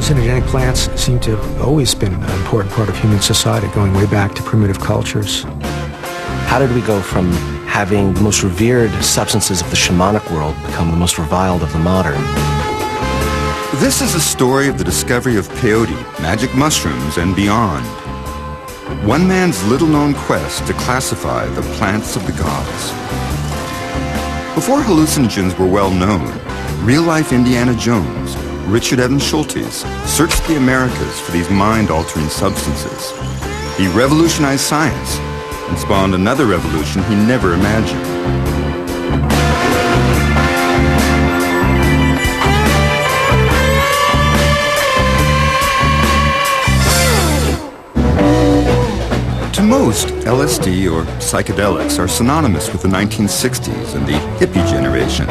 Hallucinogenic plants seem to have always been an important part of human society, going way back to primitive cultures. How did we go from having the most revered substances of the shamanic world become the most reviled of the modern? This is a story of the discovery of peyote, magic mushrooms, and beyond. One man's little-known quest to classify the plants of the gods. Before hallucinogens were well known, real-life Indiana Jones, Richard Evans Schultes, searched the Americas for these mind-altering substances. He revolutionized science and spawned another revolution he never imagined. To most, LSD or psychedelics are synonymous with the 1960s and the hippie generation.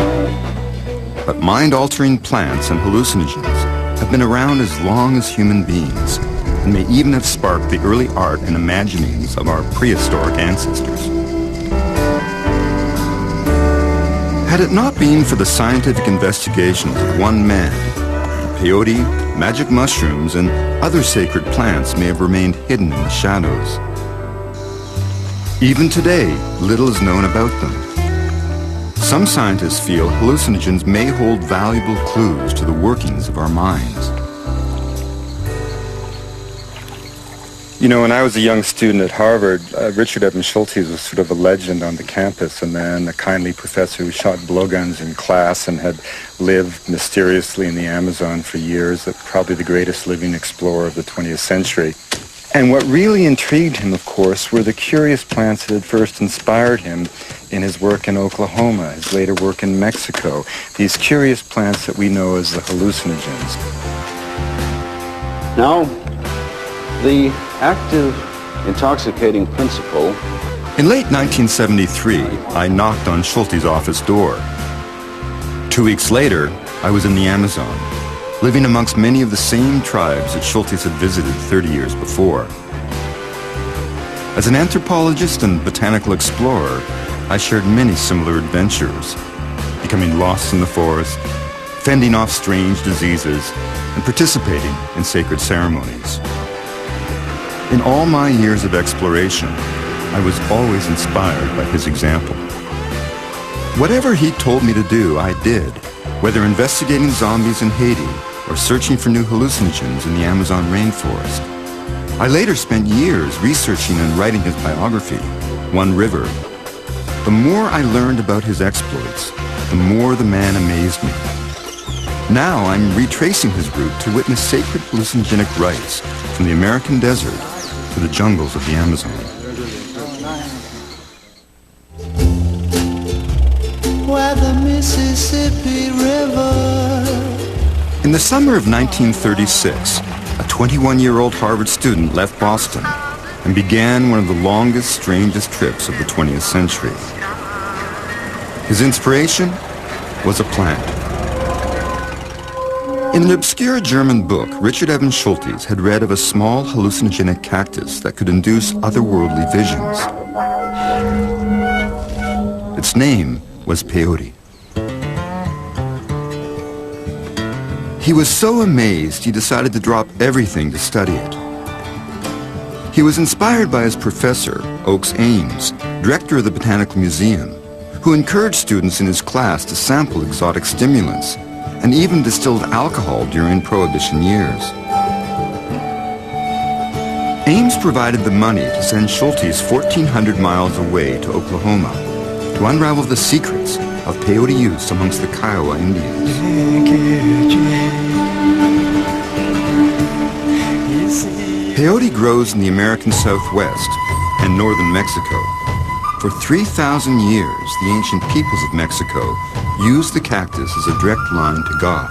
But mind-altering plants and hallucinogens have been around as long as human beings and may even have sparked the early art and imaginings of our prehistoric ancestors. Had it not been for the scientific investigations of one man, peyote, magic mushrooms, and other sacred plants may have remained hidden in the shadows. Even today, little is known about them. Some scientists feel hallucinogens may hold valuable clues to the workings of our minds. You know, when I was a young student at Harvard, Richard Evans Schultes was sort of a legend on the campus, a man, a kindly professor who shot blowguns in class and had lived mysteriously in the Amazon for years, probably the greatest living explorer of the 20th century. And what really intrigued him, of course, were the curious plants that had first inspired him in his work in Oklahoma, his later work in Mexico, these curious plants that we know as the hallucinogens. Now, the active intoxicating principle. In late 1973, I knocked on Schultes' office door. 2 weeks later, I was in the Amazon, living amongst many of the same tribes that Schultes had visited 30 years before. As an anthropologist and botanical explorer, I shared many similar adventures, becoming lost in the forest, fending off strange diseases, and participating in sacred ceremonies. In all my years of exploration, I was always inspired by his example. Whatever he told me to do, I did, whether investigating zombies in Haiti or searching for new hallucinogens in the Amazon rainforest. I later spent years researching and writing his biography, One River. The more I learned about his exploits, the more the man amazed me. Now I'm retracing his route to witness sacred hallucinogenic rites from the American desert to the jungles of the Amazon. Where the Mississippi River. In the summer of 1936, a 21-year-old Harvard student left Boston and began one of the longest, strangest trips of the 20th century. His inspiration was a plant. In an obscure German book, Richard Evans Schultes had read of a small hallucinogenic cactus that could induce otherworldly visions. Its name was peyote. He was so amazed he decided to drop everything to study it. He was inspired by his professor, Oakes Ames, director of the Botanical Museum, who encouraged students in his class to sample exotic stimulants and even distilled alcohol during Prohibition years. Ames provided the money to send Schultes 1,400 miles away to Oklahoma to unravel the secrets of peyote use amongst the Kiowa Indians. Peyote grows in the American Southwest and northern Mexico. For 3,000 years, the ancient peoples of Mexico used the cactus as a direct line to God.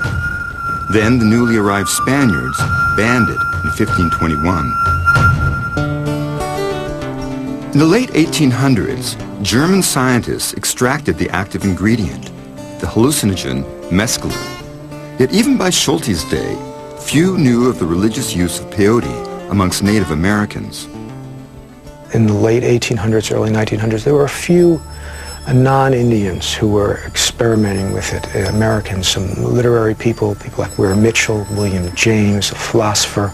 Then the newly arrived Spaniards banned it in 1521. In the late 1800s, German scientists extracted the active ingredient, the hallucinogen mescaline. Yet even by Schultes' day, few knew of the religious use of peyote amongst Native Americans. In the late 1800s, early 1900s, there were a few non-Indians who were experimenting with it, Americans, some literary people like William Mitchell, William James, a philosopher.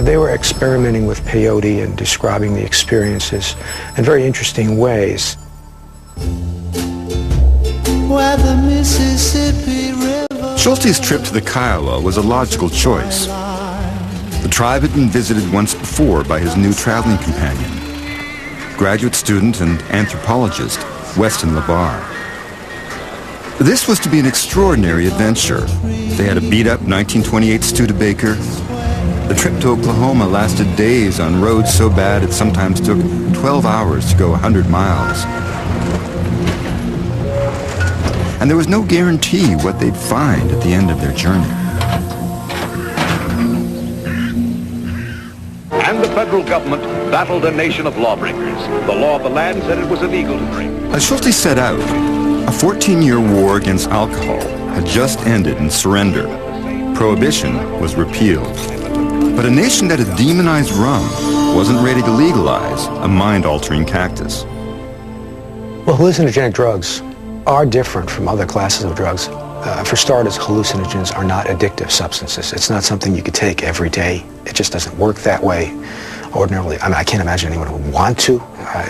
They were experimenting with peyote and describing the experiences in very interesting ways. Where the Mississippi River. Schultes' trip to the Kiowa was a logical choice. The tribe had been visited once before by his new traveling companion, graduate student and anthropologist, Weston LeBar. This was to be an extraordinary adventure. They had a beat-up 1928 Studebaker. The trip to Oklahoma lasted days on roads so bad it sometimes took 12 hours to go 100 miles. And there was no guarantee what they'd find at the end of their journey. And the federal government battled a nation of lawbreakers. The law of the land said it was illegal to drink. As Schultes set out, a 14-year war against alcohol had just ended in surrender. Prohibition was repealed. But a nation that had demonized rum wasn't ready to legalize a mind-altering cactus. Well, hallucinogenic drugs are different from other classes of drugs. For starters, hallucinogens are not addictive substances. It's not something you could take every day. It just doesn't work that way ordinarily. I mean, I can't imagine anyone who would want to.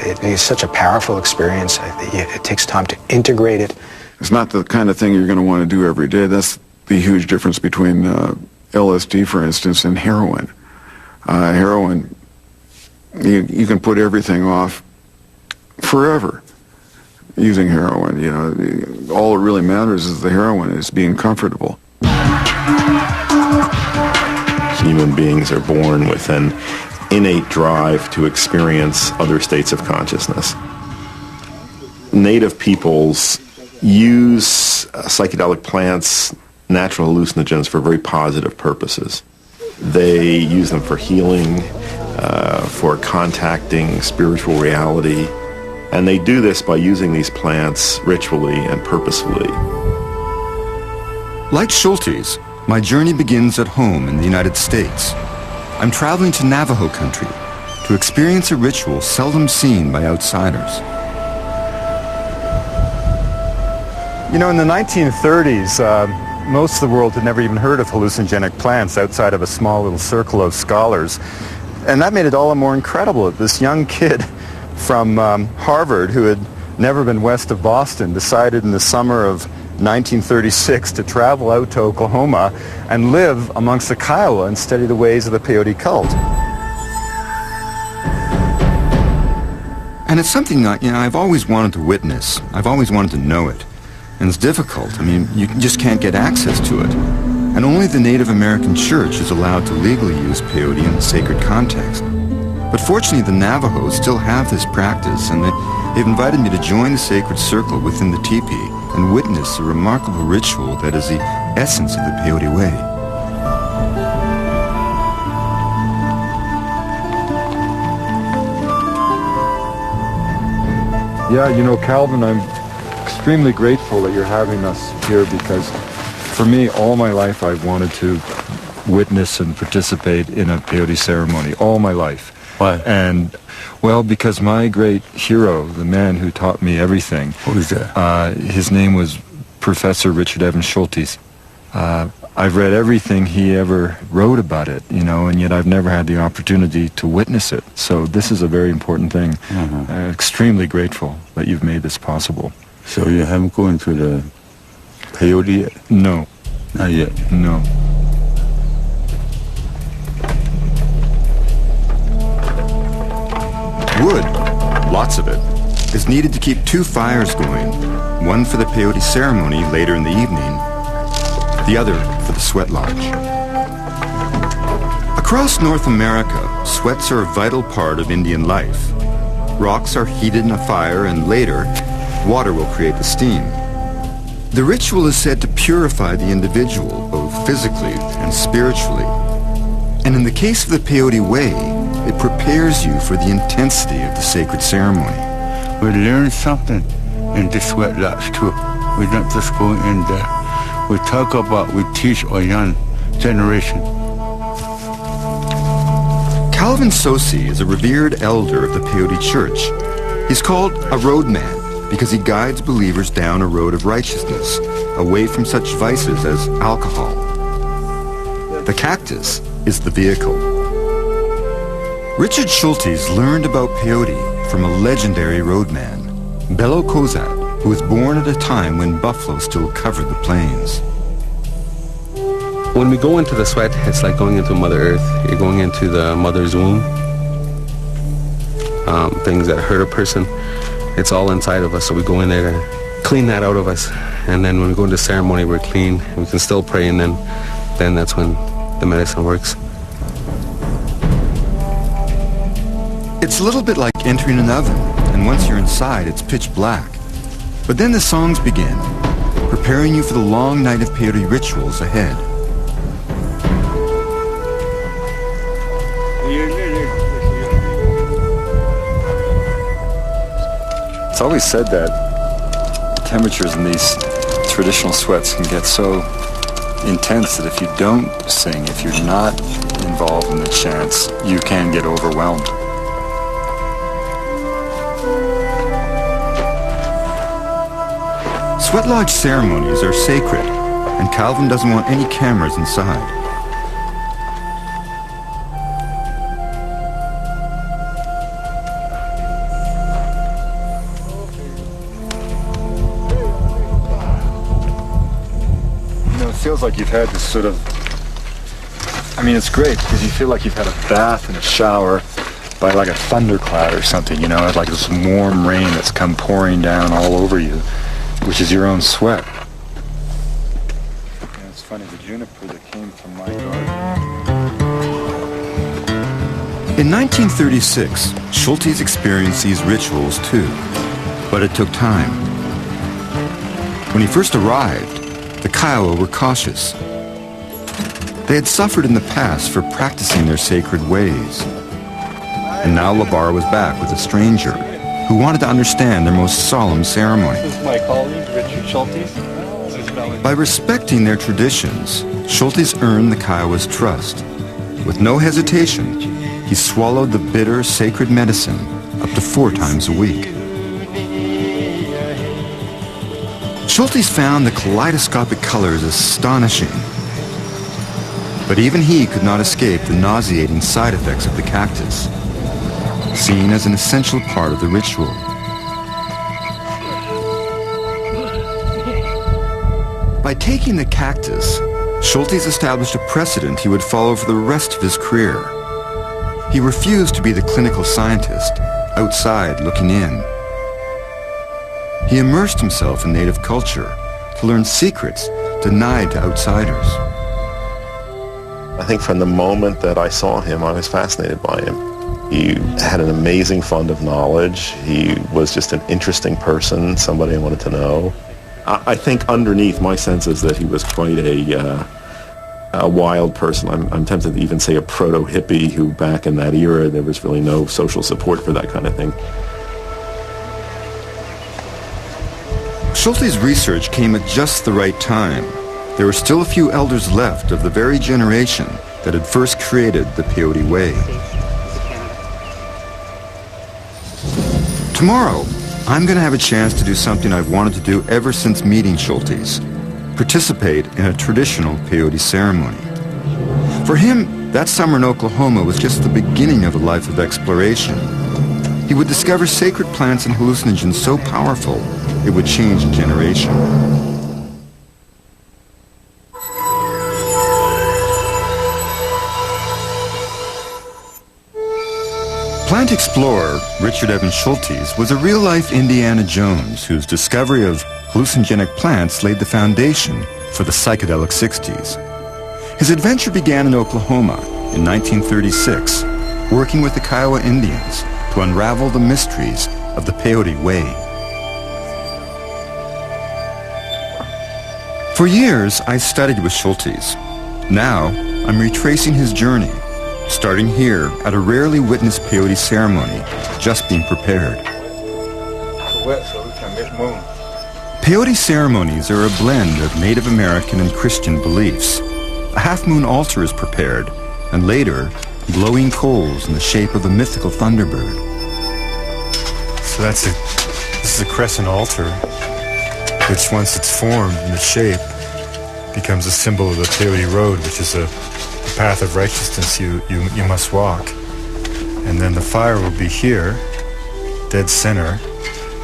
It is such a powerful experience. It takes time to integrate it. It's not the kind of thing you're going to want to do every day. That's the huge difference between LSD, for instance, and heroin. Heroin, you can put everything off forever using heroin. You know, all that really matters is the heroin is being comfortable. Human beings are born with an innate drive to experience other states of consciousness. Native peoples use psychedelic plants, natural hallucinogens, for very positive purposes. They use them for healing, for contacting spiritual reality, and they do this by using these plants ritually and purposefully. Like Schultes, my journey begins at home in the United States. I'm traveling to Navajo country to experience a ritual seldom seen by outsiders. You know, in the 1930s, most of the world had never even heard of hallucinogenic plants outside of a small little circle of scholars. And that made it all the more incredible that this young kid from Harvard, who had never been west of Boston, decided in the summer of 1936 to travel out to Oklahoma and live amongst the Kiowa and study the ways of the peyote cult. And it's something that, you know, I've always wanted to witness. I've always wanted to know it. And it's difficult. I mean, you just can't get access to it. And only the Native American Church is allowed to legally use peyote in a sacred context. But fortunately, the Navajos still have this practice, and they've invited me to join the sacred circle within the teepee and witness a remarkable ritual that is the essence of the peyote way. Yeah, you know, Calvin, I'm extremely grateful that you're having us here, because for me, all my life I've wanted to witness and participate in a peyote ceremony, all my life. Why? And, well, because my great hero, the man who taught me everything... Who is that? His name was Professor Richard Evans Schultes. I've read everything he ever wrote about it, you know, and yet I've never had the opportunity to witness it. So this is a very important thing. Extremely grateful that you've made this possible. So you haven't gone to the peyote yet? No. Not yet? No. Wood, lots of it, is needed to keep two fires going, one for the peyote ceremony later in the evening, the other for the sweat lodge. Across North America, sweats are a vital part of Indian life. Rocks are heated in a fire, and later, water will create the steam. The ritual is said to purify the individual, both physically and spiritually. And in the case of the peyote way, it prepares you for the intensity of the sacred ceremony. We learn something in the sweat lodge too. We don't just go in there. We talk about, we teach our young generation. Calvin Sosi is a revered elder of the Peyote Church. He's called a roadman, because he guides believers down a road of righteousness, away from such vices as alcohol. The cactus is the vehicle. Richard Schultes learned about peyote from a legendary roadman, Bello Kozat, who was born at a time when buffalo still covered the plains. When we go into the sweat, it's like going into Mother Earth. You're going into the mother's womb. Things that hurt a person, it's all inside of us, so we go in there to clean that out of us. And then when we go into ceremony, we're clean. We can still pray, and then that's when the medicine works. It's a little bit like entering an oven, and once you're inside, it's pitch black. But then the songs begin, preparing you for the long night of peyote rituals ahead. It's always said that temperatures in these traditional sweats can get so intense that if you don't sing, if you're not involved in the chants, you can get overwhelmed. Sweat lodge ceremonies are sacred, and Calvin doesn't want any cameras inside. It feels like you've had this sort of, I mean, it's great because you feel like you've had a bath and a shower by like a thundercloud or something, you know, it's like this warm rain that's come pouring down all over you, which is your own sweat. And it's funny, the juniper that came from my garden. In 1936, Schultes experienced these rituals too, but it took time. When he first arrived, the Kiowa were cautious. They had suffered in the past for practicing their sacred ways. And now Labar was back with a stranger who wanted to understand their most solemn ceremony. This is my colleague, Richard Schultes. By respecting their traditions, Schultes earned the Kiowa's trust. With no hesitation, he swallowed the bitter, sacred medicine up to 4 times a week. Schultes found the kaleidoscopic colors astonishing. But even he could not escape the nauseating side effects of the cactus, seen as an essential part of the ritual. By taking the cactus, Schultes established a precedent he would follow for the rest of his career. He refused to be the clinical scientist, outside looking in. He immersed himself in native culture to learn secrets denied to outsiders. I think from the moment that I saw him, I was fascinated by him. He had an amazing fund of knowledge. He was just an interesting person, somebody I wanted to know. I think underneath, my sense is that he was quite a wild person. I'm tempted to even say a proto-hippie who back in that era, there was really no social support for that kind of thing. Schultes' research came at just the right time. There were still a few elders left of the very generation that had first created the peyote way. Tomorrow, I'm going to have a chance to do something I've wanted to do ever since meeting Schultes: participate in a traditional peyote ceremony. For him, that summer in Oklahoma was just the beginning of a life of exploration. He would discover sacred plants and hallucinogens so powerful, it would change a generation. Plant explorer Richard Evans Schultes was a real-life Indiana Jones whose discovery of hallucinogenic plants laid the foundation for the psychedelic 60s. His adventure began in Oklahoma in 1936, working with the Kiowa Indians to unravel the mysteries of the peyote way. For years, I studied with Schultes. Now, I'm retracing his journey, starting here at a rarely witnessed peyote ceremony just being prepared. Peyote ceremonies are a blend of Native American and Christian beliefs. A half-moon altar is prepared, and later, glowing coals in the shape of a mythical thunderbird. So this This is a crescent altar, which once it's formed in its shape, becomes a symbol of the Peyote Road, which is a path of righteousness you must walk. And then the fire will be here, dead center,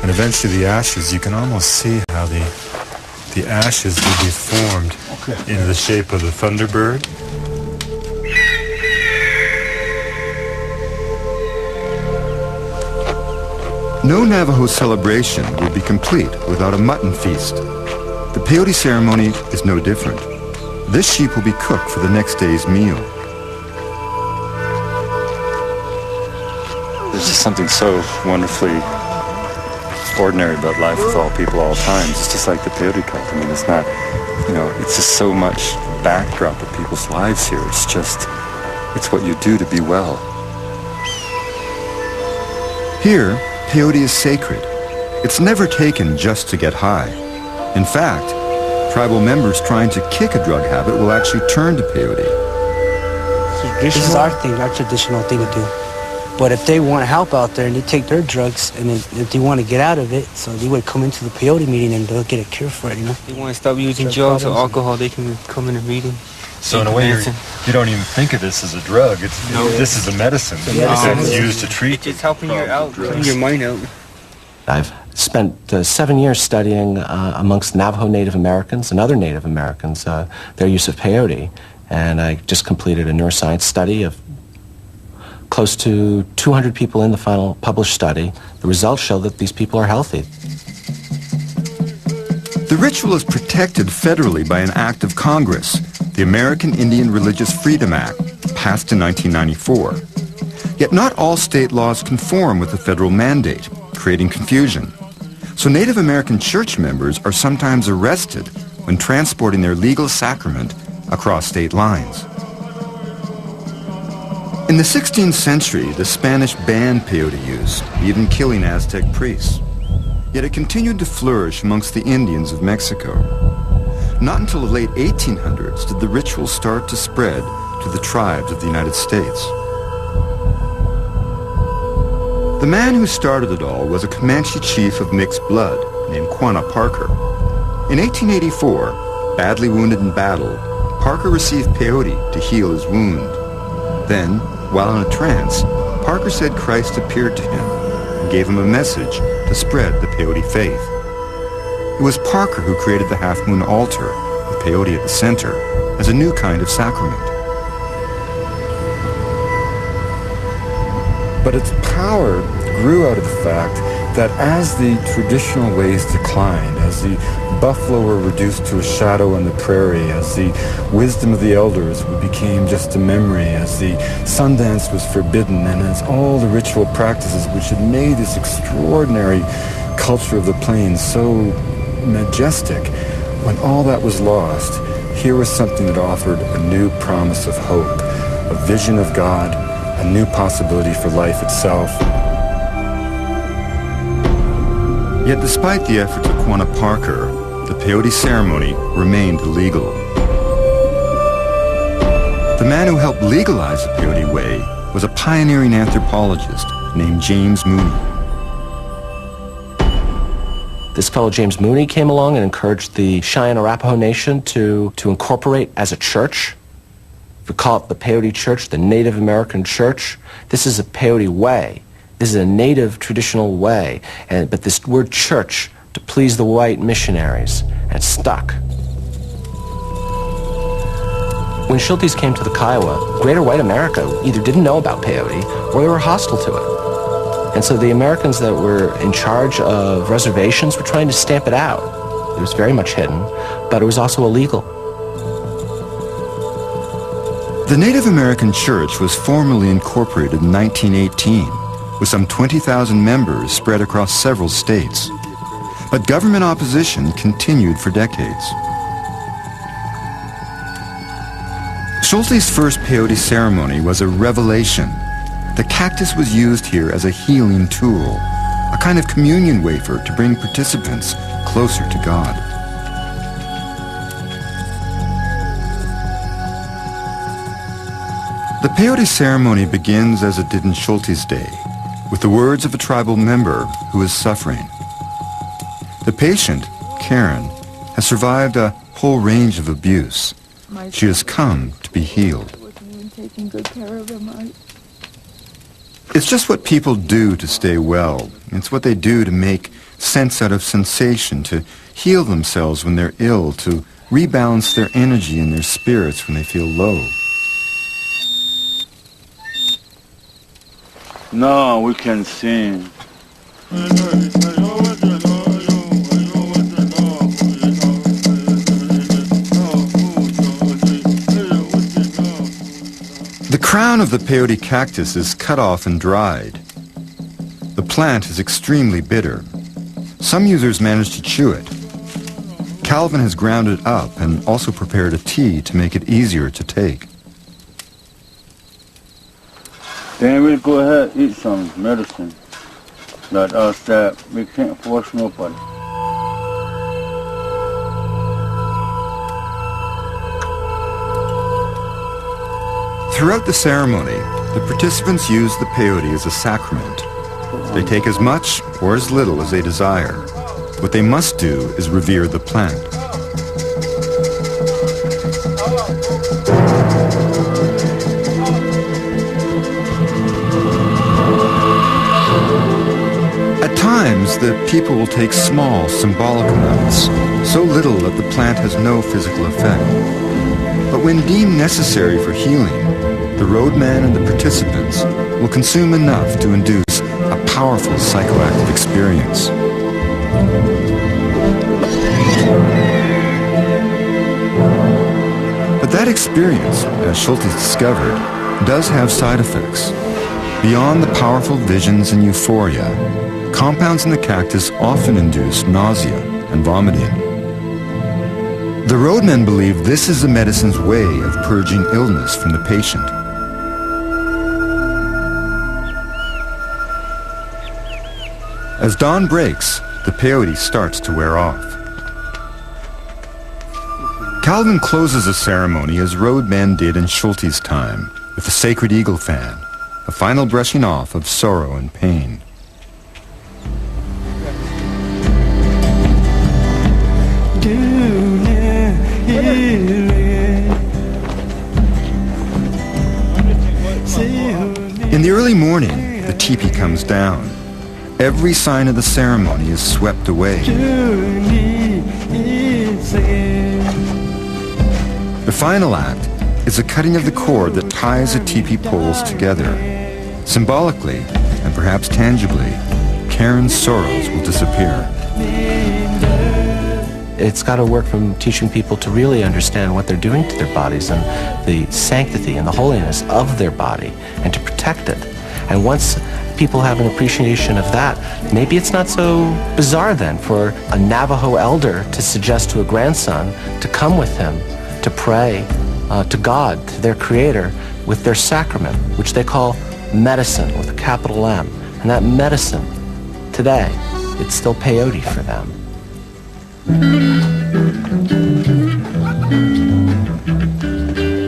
and eventually the ashes, you can almost see how the ashes will be formed into the shape of the thunderbird. No Navajo celebration would be complete without a mutton feast. The peyote ceremony is no different. This sheep will be cooked for the next day's meal. There's just something so wonderfully ordinary about life with all people, all times. It's just like the peyote cult. I mean, it's not, you know, it's just so much backdrop of people's lives here. It's just, it's what you do to be well. Here, peyote is sacred. It's never taken just to get high. In fact, tribal members trying to kick a drug habit will actually turn to peyote. This is our thing, our traditional thing to do. But if they want help out there and they take their drugs and if they want to get out of it, so they would come into the peyote meeting and they'll get a cure for it, you know? If they want to stop using drugs or alcohol, they can come in a meeting. So in a way, you don't even think of this as a drug. This is a medicine. It's used to treat. It's just helping you out, clearing your mind out. I've spent 7 years studying amongst Navajo Native Americans and other Native Americans their use of peyote, and I just completed a neuroscience study of close to 200 people in the final published study. The results show that these people are healthy. The ritual is protected federally by an act of Congress, the American Indian Religious Freedom Act, passed in 1994. Yet not all state laws conform with the federal mandate, creating confusion. So Native American church members are sometimes arrested when transporting their legal sacrament across state lines. In the 16th century, the Spanish banned peyote use, even killing Aztec priests. Yet it continued to flourish amongst the Indians of Mexico. Not until the late 1800s did the ritual start to spread to the tribes of the United States. The man who started it all was a Comanche chief of mixed blood named Quanah Parker. In 1884, badly wounded in battle, Parker received peyote to heal his wound. Then, while in a trance, Parker said Christ appeared to him and gave him a message to spread the peyote faith. It was Parker who created the half-moon altar, with peyote at the center, as a new kind of sacrament. But its power grew out of the fact that as the traditional ways declined, as the buffalo were reduced to a shadow on the prairie, as the wisdom of the elders became just a memory, as the Sundance was forbidden, and as all the ritual practices which had made this extraordinary culture of the plains so majestic, when all that was lost, here was something that offered a new promise of hope, a vision of God, a new possibility for life itself. Yet despite the efforts of Quanah Parker, the peyote ceremony remained illegal. The man who helped legalize the peyote way was a pioneering anthropologist named James Mooney. This fellow James Mooney came along and encouraged the Cheyenne Arapaho Nation to incorporate as a church. We call it the Peyote Church, the Native American Church. This is a peyote way. This is a native traditional way, but this word church to please the white missionaries, and it stuck. When Schultes came to the Kiowa, greater white America either didn't know about peyote or they were hostile to it. And so the Americans that were in charge of reservations were trying to stamp it out. It was very much hidden, but it was also illegal. The Native American Church was formally incorporated in 1918. With some 20,000 members spread across several states. But government opposition continued for decades. Schultes' first peyote ceremony was a revelation. The cactus was used here as a healing tool, a kind of communion wafer to bring participants closer to God. The peyote ceremony begins as it did in Schultes' day, with the words of a tribal member who is suffering. The patient, Karen, has survived a whole range of abuse. She has come to be healed. Taking good care of him. It's just what people do to stay well. It's what they do to make sense out of sensation, to heal themselves when they're ill, to rebalance their energy and their spirits when they feel low. No, we can sing. The crown of the peyote cactus is cut off and dried. The plant is extremely bitter. Some users manage to chew it. Calvin has ground it up and also prepared a tea to make it easier to take. Then we'll go ahead and eat some medicine. Like us that we can't force nobody. Throughout the ceremony, the participants use the peyote as a sacrament. They take as much or as little as they desire. What they must do is revere the plant. At times, the people will take small, symbolic amounts, so little that the plant has no physical effect. But when deemed necessary for healing, the roadman and the participants will consume enough to induce a powerful psychoactive experience. But that experience, as Schultes discovered, does have side effects. Beyond the powerful visions and euphoria, compounds in the cactus often induce nausea and vomiting. The roadmen believe this is the medicine's way of purging illness from the patient. As dawn breaks, the peyote starts to wear off. Calvin closes the ceremony as roadmen did in Schultes' time, with the sacred eagle fan, a final brushing off of sorrow and pain. In the early morning, the teepee comes down. Every sign of the ceremony is swept away. The final act is the cutting of the cord that ties the teepee poles together. Symbolically, and perhaps tangibly, Karen's sorrows will disappear. It's got to work from teaching people to really understand what they're doing to their bodies and the sanctity and the holiness of their body and to protect it. And once people have an appreciation of that, maybe it's not so bizarre then for a Navajo elder to suggest to a grandson to come with him to pray to God, to their Creator, with their sacrament, which they call medicine with a capital M. And that medicine, today, it's still peyote for them.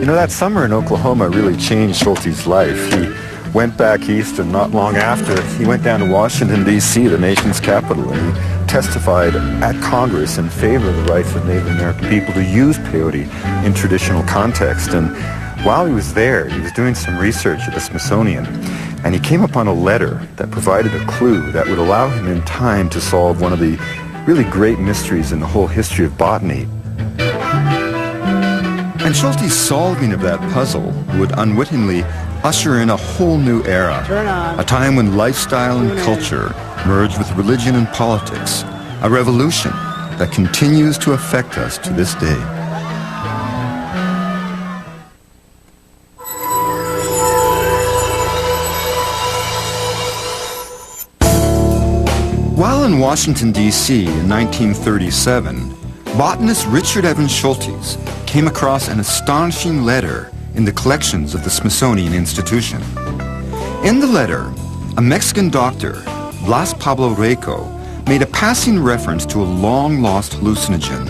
You know, that summer in Oklahoma really changed Schultes' life. He went back east, and not long after, he went down to Washington, D.C., the nation's capital, and he testified at Congress in favor of the rights of Native American people to use peyote in traditional context. And while he was there, he was doing some research at the Smithsonian, and he came upon a letter that provided a clue that would allow him in time to solve one of the really great mysteries in the whole history of botany. And Schultes' solving of that puzzle would unwittingly usher in a whole new era, a time when lifestyle and culture merged with religion and politics, a revolution that continues to affect us to this day. While in Washington, D.C. in 1937, botanist Richard Evans Schultes came across an astonishing letter in the collections of the Smithsonian Institution. In the letter, a Mexican doctor, Blas Pablo Rico, made a passing reference to a long-lost hallucinogen,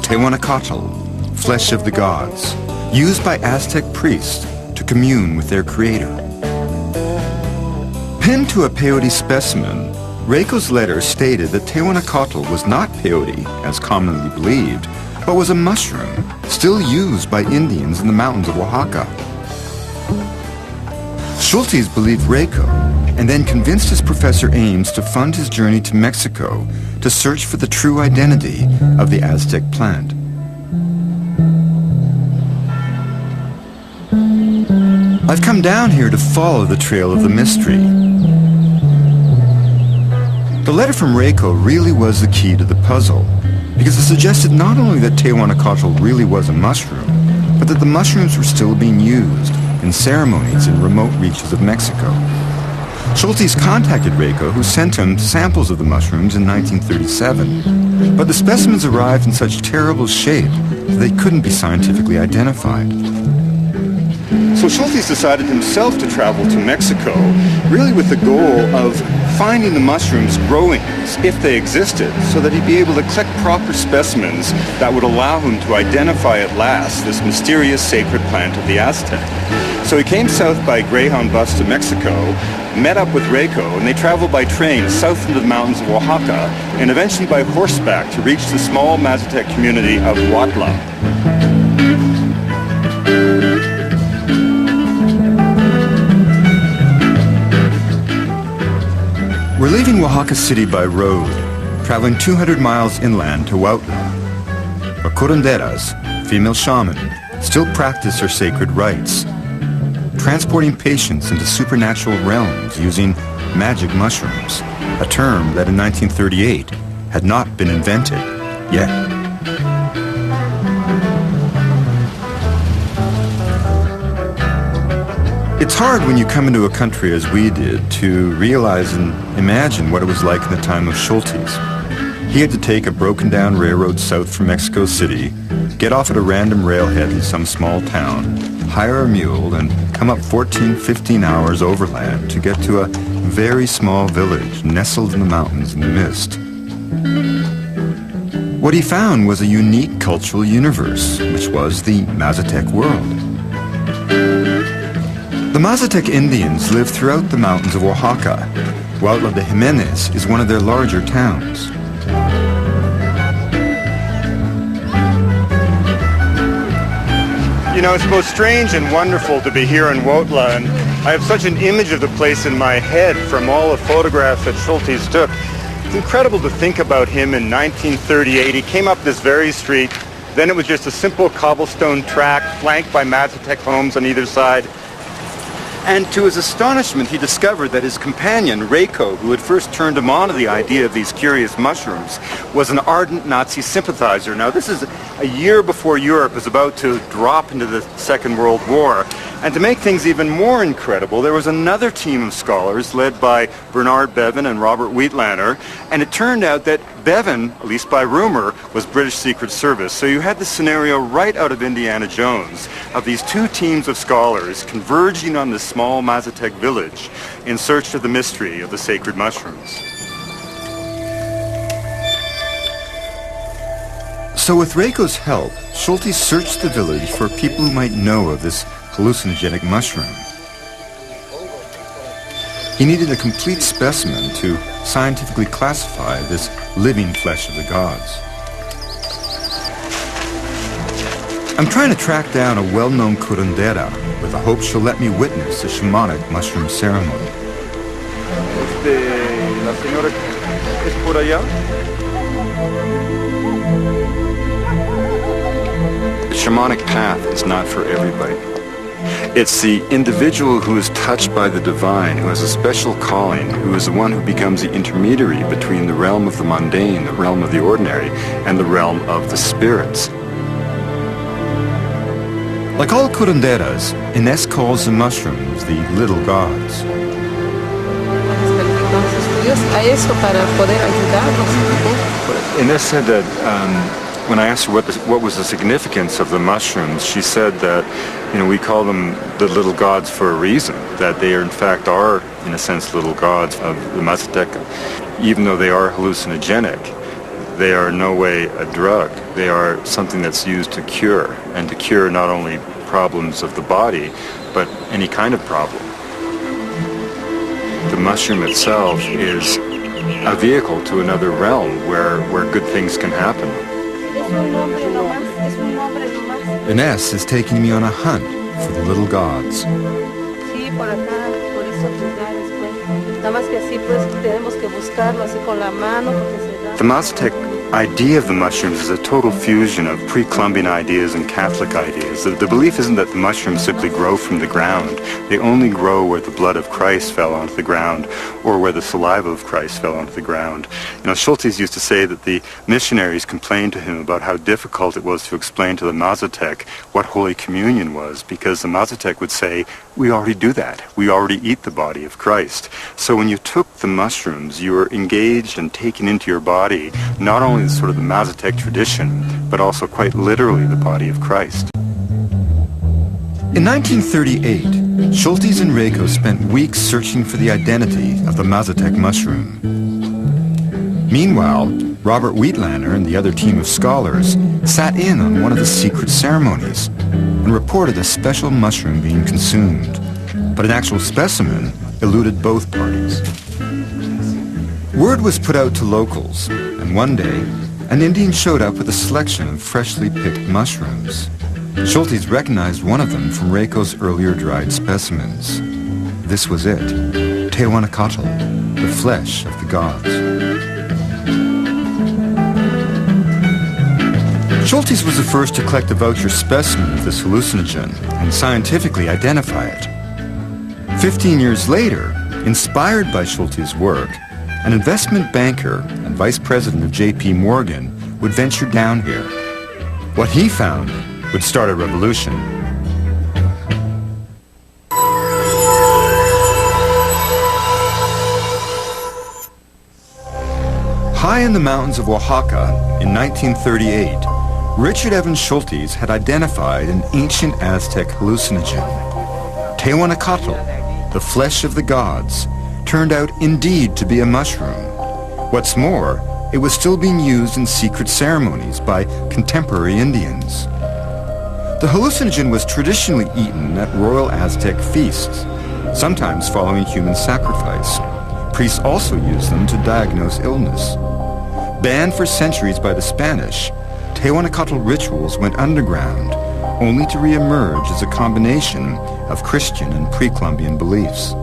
Teonanacatl, flesh of the gods, used by Aztec priests to commune with their creator. Pinned to a peyote specimen Reiko's letter stated that Teonanacatl was not peyote, as commonly believed, but was a mushroom still used by Indians in the mountains of Oaxaca. Schultes believed Reiko and then convinced his Professor Ames to fund his journey to Mexico to search for the true identity of the Aztec plant. I've come down here to follow the trail of the mystery. The letter from Reiko really was the key to the puzzle, because it suggested not only that Teonanacatl really was a mushroom, but that the mushrooms were still being used in ceremonies in remote reaches of Mexico. Schultes contacted Reiko, who sent him samples of the mushrooms in 1937, but the specimens arrived in such terrible shape that they couldn't be scientifically identified. So Schultes decided himself to travel to Mexico, really with the goal of finding the mushrooms growing, if they existed, so that he'd be able to collect proper specimens that would allow him to identify at last this mysterious sacred plant of the Aztec. So he came south by Greyhound bus to Mexico, met up with Reiko, and they traveled by train south into the mountains of Oaxaca, and eventually by horseback to reach the small Mazatec community of Huatla. We're leaving Oaxaca City by road, traveling 200 miles inland to Huatla, where curanderas, female shaman, still practice their sacred rites, transporting patients into supernatural realms using magic mushrooms, a term that in 1938 had not been invented yet. It's hard when you come into a country as we did to realize and imagine what it was like in the time of Schultes. He had to take a broken down railroad south from Mexico City, get off at a random railhead in some small town, hire a mule, and come up 14-15 hours overland to get to a very small village nestled in the mountains in the mist. What he found was a unique cultural universe, which was the Mazatec world. The Mazatec Indians live throughout the mountains of Oaxaca. Huatla de Jimenez is one of their larger towns. You know, it's both strange and wonderful to be here in Huatla, and I have such an image of the place in my head from all the photographs that Schultes took. It's incredible to think about him in 1938. He came up this very street, then it was just a simple cobblestone track flanked by Mazatec homes on either side. And to his astonishment, he discovered that his companion, Reiko, who had first turned him on to the idea of these curious mushrooms, was an ardent Nazi sympathizer. Now, this is a year before Europe is about to drop into the Second World War. And to make things even more incredible, there was another team of scholars led by Bernard Bevan and Robert Wheatlander, and it turned out that Bevan, at least by rumor, was British Secret Service. So you had the scenario right out of Indiana Jones of these two teams of scholars converging on this small Mazatec village in search of the mystery of the sacred mushrooms. So with Reiko's help, Schultes searched the village for people who might know of this hallucinogenic mushroom. He needed a complete specimen to scientifically classify this living flesh of the gods. I'm trying to track down a well-known curandera with the hope she'll let me witness a shamanic mushroom ceremony. ¿La señora es por allá? The shamanic path is not for everybody. It's the individual who is touched by the divine, who has a special calling, who is the one who becomes the intermediary between the realm of the mundane, the realm of the ordinary, and the realm of the spirits. Like all curanderas, Inés calls the mushrooms the little gods. Inés said that when I asked her what was the significance of the mushrooms, she said that, you know, we call them the little gods for a reason, that they in fact are, in a sense, little gods of the Mazatec. Even though they are hallucinogenic, they are in no way a drug. They are something that's used to cure, and to cure not only problems of the body, but any kind of problem. The mushroom itself is a vehicle to another realm where good things can happen. Ines is taking me on a hunt for the little gods. The Mazatec idea of the mushrooms is a total fusion of pre-Columbian ideas and Catholic ideas. The belief isn't that the mushrooms simply grow from the ground. They only grow where the blood of Christ fell onto the ground or where the saliva of Christ fell onto the ground. You know, Schultes used to say that the missionaries complained to him about how difficult it was to explain to the Mazatec what Holy Communion was, because the Mazatec would say, we already do that. We already eat the body of Christ. So when you took the mushrooms, you were engaged and taken into your body not only sort of the Mazatec tradition, but also quite literally the body of Christ. In 1938, Schultes and Reiko spent weeks searching for the identity of the Mazatec mushroom. Meanwhile, Robert Wheatlander and the other team of scholars sat in on one of the secret ceremonies and reported a special mushroom being consumed, but an actual specimen eluded both parties. Word was put out to locals, and one day, an Indian showed up with a selection of freshly picked mushrooms. Schultes recognized one of them from Reiko's earlier dried specimens. This was it, Teonanacatl, the flesh of the gods. Schultes was the first to collect a voucher specimen of this hallucinogen and scientifically identify it. 15 years later, inspired by Schultes' work, an investment banker and vice president of J.P. Morgan would venture down here. What he found would start a revolution. High in the mountains of Oaxaca in 1938, Richard Evans Schultes had identified an ancient Aztec hallucinogen. Teonanacatl, the flesh of the gods, turned out indeed to be a mushroom. What's more, it was still being used in secret ceremonies by contemporary Indians. The hallucinogen was traditionally eaten at royal Aztec feasts, sometimes following human sacrifice. Priests also used them to diagnose illness. Banned for centuries by the Spanish, Teonanacatl rituals went underground, only to re-emerge as a combination of Christian and pre-Columbian beliefs.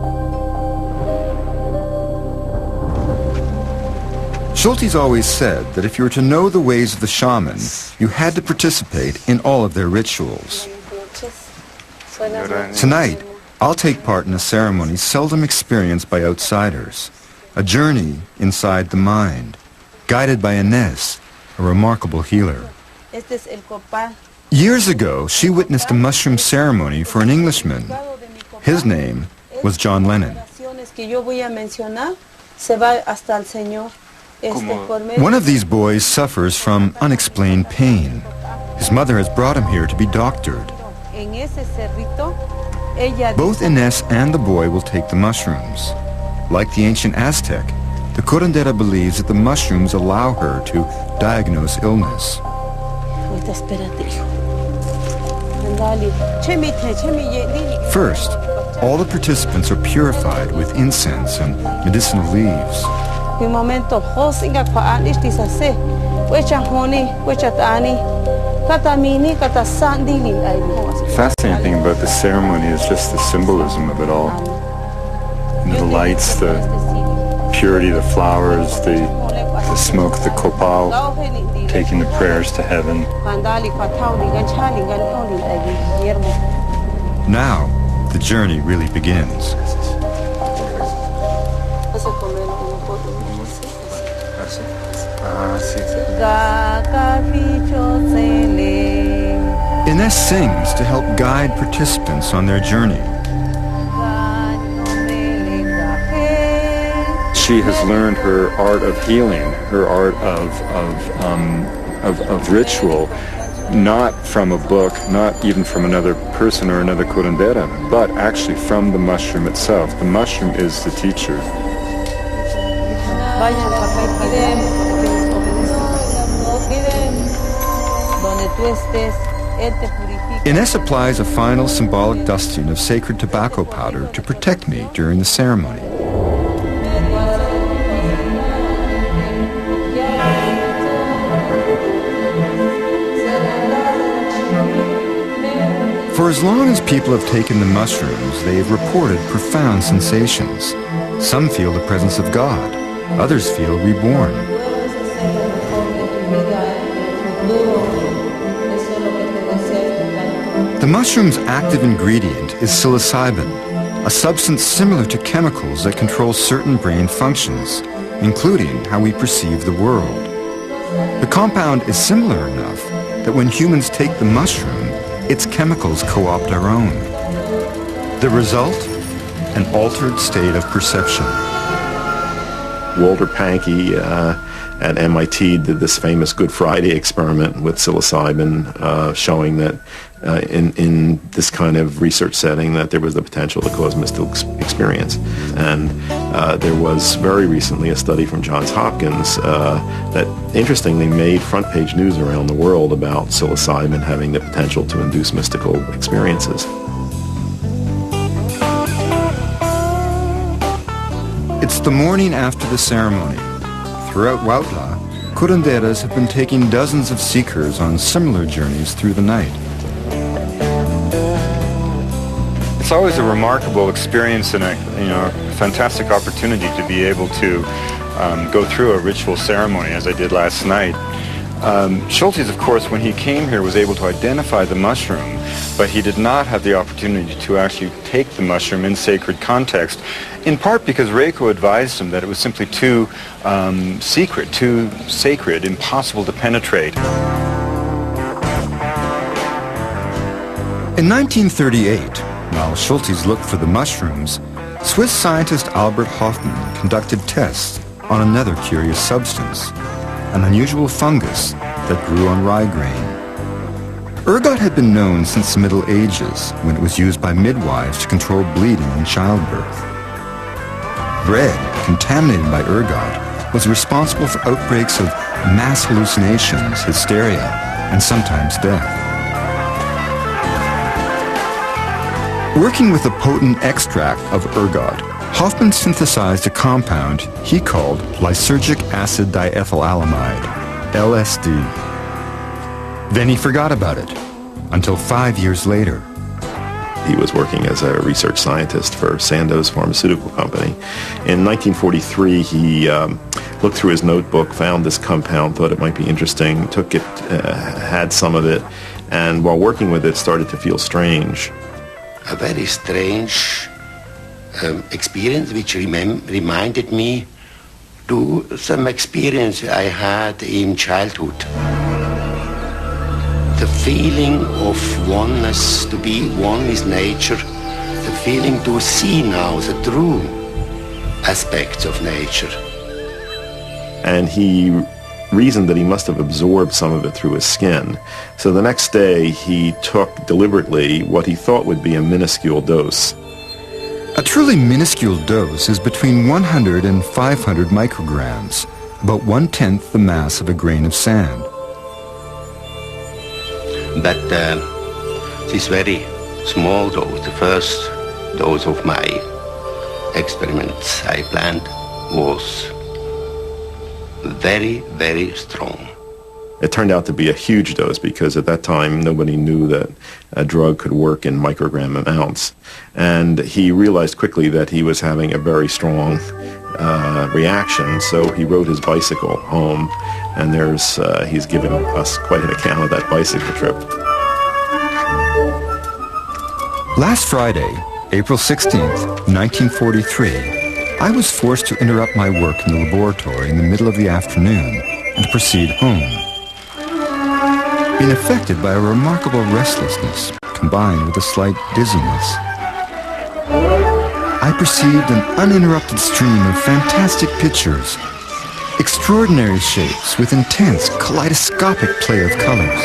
Schultes always said that if you were to know the ways of the shaman, you had to participate in all of their rituals. Tonight, I'll take part in a ceremony seldom experienced by outsiders, a journey inside the mind, guided by Ines, a remarkable healer. Years ago, she witnessed a mushroom ceremony for an Englishman. His name was John Lennon. One of these boys suffers from unexplained pain. His mother has brought him here to be doctored. Both Ines and the boy will take the mushrooms. Like the ancient Aztec, the curandera believes that the mushrooms allow her to diagnose illness. First, all the participants are purified with incense and medicinal leaves. The fascinating thing about the ceremony is just the symbolism of it all. You know, the lights, the purity, the flowers, the smoke, the copal, taking the prayers to heaven. Now, the journey really begins. Ines sings to help guide participants on their journey. She has learned her art of healing, her art of ritual, not from a book, not even from another person or another curandera, but actually from the mushroom itself. The mushroom is the teacher. Ines applies a final symbolic dusting of sacred tobacco powder to protect me during the ceremony. For as long as people have taken the mushrooms, they have reported profound sensations. Some feel the presence of God. Others feel reborn. The mushroom's active ingredient is psilocybin, a substance similar to chemicals that control certain brain functions, including how we perceive the world. The compound is similar enough that when humans take the mushroom, its chemicals co-opt our own. The result? An altered state of perception. Walter Pankey at MIT did this famous Good Friday experiment with psilocybin, showing that in this kind of research setting that there was the potential to cause mystical experience. And there was very recently a study from Johns Hopkins that interestingly made front page news around the world about psilocybin having the potential to induce mystical experiences. It's the morning after the ceremony. Throughout Huautla, curanderas have been taking dozens of seekers on similar journeys through the night. It's always a remarkable experience and a fantastic opportunity to be able to go through a ritual ceremony as I did last night. Schultes, of course, when he came here was able to identify the mushroom, but he did not have the opportunity to actually take the mushroom in sacred context, in part because Reiko advised him that it was simply too secret, too sacred, impossible to penetrate. In 1938, while Schultes looked for the mushrooms, Swiss scientist Albert Hofmann conducted tests on another curious substance, an unusual fungus that grew on rye grain. Ergot had been known since the Middle Ages, when it was used by midwives to control bleeding in childbirth. Bread contaminated by ergot was responsible for outbreaks of mass hallucinations, hysteria, and sometimes death. Working with a potent extract of ergot, Hofmann synthesized a compound he called lysergic acid diethylamide, LSD. Then he forgot about it, until 5 years later. He was working as a research scientist for Sandoz Pharmaceutical Company. In 1943, he looked through his notebook, found this compound, thought it might be interesting, took it, had some of it, and while working with it, started to feel strange. A very strange experience which reminded me to some experience I had in childhood. The feeling of oneness, to be one with nature, the feeling to see now the true aspects of nature. And he reasoned that he must have absorbed some of it through his skin. So the next day he took deliberately what he thought would be a minuscule dose. A truly minuscule dose is between 100 and 500 micrograms, about 1/10 the mass of a grain of sand. But this very small dose, the first dose of my experiments I planned, was very, very strong. It turned out to be a huge dose because at that time nobody knew that a drug could work in microgram amounts. And he realized quickly that he was having a very strong reaction, so he rode his bicycle home, and he's given us quite an account of that bicycle trip. Last Friday, April 16th, 1943, I was forced to interrupt my work in the laboratory in the middle of the afternoon and to proceed home. Being affected by a remarkable restlessness combined with a slight dizziness, I perceived an uninterrupted stream of fantastic pictures, extraordinary shapes with intense kaleidoscopic play of colors.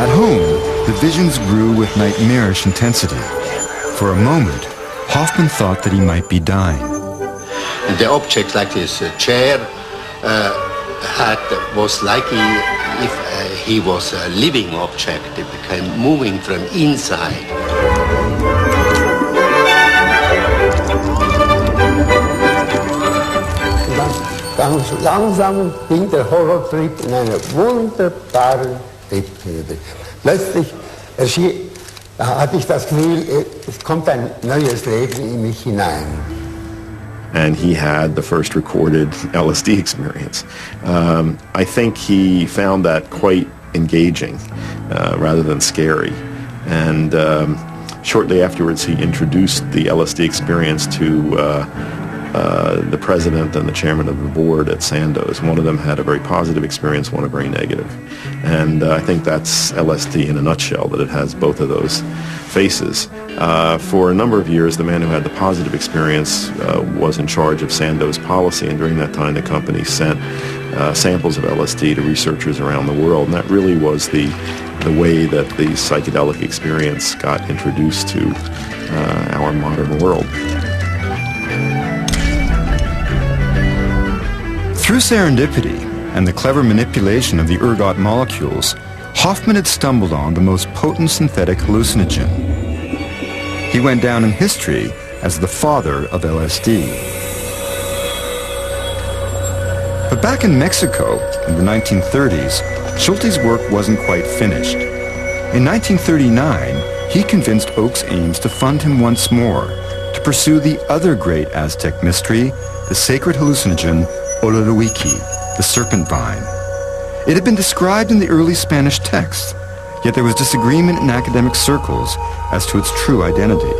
At home, the visions grew with nightmarish intensity. For a moment, Hoffman thought that he might be dying. The object like this chair was like if he was a living object. It became moving from inside. ganz langsam ging der Horrortrip in eine wunderbare Triebhöhe. Plötzlich hatte ich das Gefühl, es kommt ein neues Leben in mich hinein. And he had the first recorded LSD experience. I think he found that quite engaging rather than scary. And shortly afterwards, he introduced the LSD experience to the president and the chairman of the board at Sandoz. One of them had a very positive experience, one a very negative. And I think that's LSD in a nutshell, that it has both of those faces. For a number of years, the man who had the positive experience was in charge of Sandoz policy, and during that time the company sent samples of LSD to researchers around the world, and that really was the way that the psychedelic experience got introduced to our modern world. Through serendipity and the clever manipulation of the ergot molecules, Hoffman had stumbled on the most potent synthetic hallucinogen. He went down in history as the father of LSD. But back in Mexico in the 1930s, Schultes' work wasn't quite finished. In 1939, he convinced Oakes Ames to fund him once more to pursue the other great Aztec mystery, the sacred hallucinogen Ololoiki, the serpent vine. It had been described in the early Spanish texts, yet there was disagreement in academic circles as to its true identity.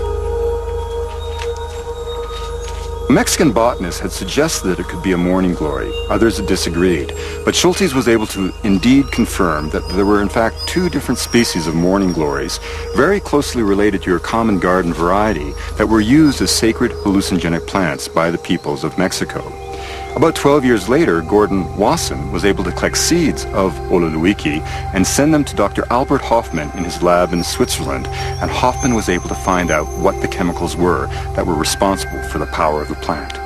A Mexican botanist had suggested that it could be a morning glory. Others had disagreed, but Schultes was able to indeed confirm that there were in fact two different species of morning glories, very closely related to your common garden variety, that were used as sacred hallucinogenic plants by the peoples of Mexico. About 12 years later, Gordon Wasson was able to collect seeds of Ololoiki and send them to Dr. Albert Hoffman in his lab in Switzerland, and Hoffman was able to find out what the chemicals were that were responsible for the power of the plant.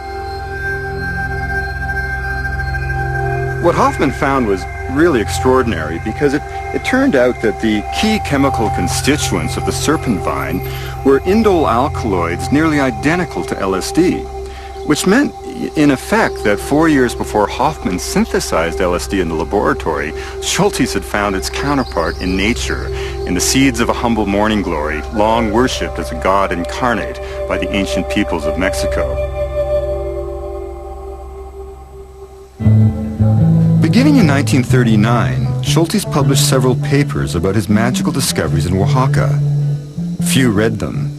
What Hoffman found was really extraordinary, because it turned out that the key chemical constituents of the serpent vine were indole alkaloids nearly identical to LSD, which meant in effect that 4 years before Hoffman synthesized LSD in the laboratory, Schultes had found its counterpart in nature, in the seeds of a humble morning glory, long worshipped as a god incarnate by the ancient peoples of Mexico. Beginning in 1939, Schultes published several papers about his magical discoveries in Oaxaca. Few read them.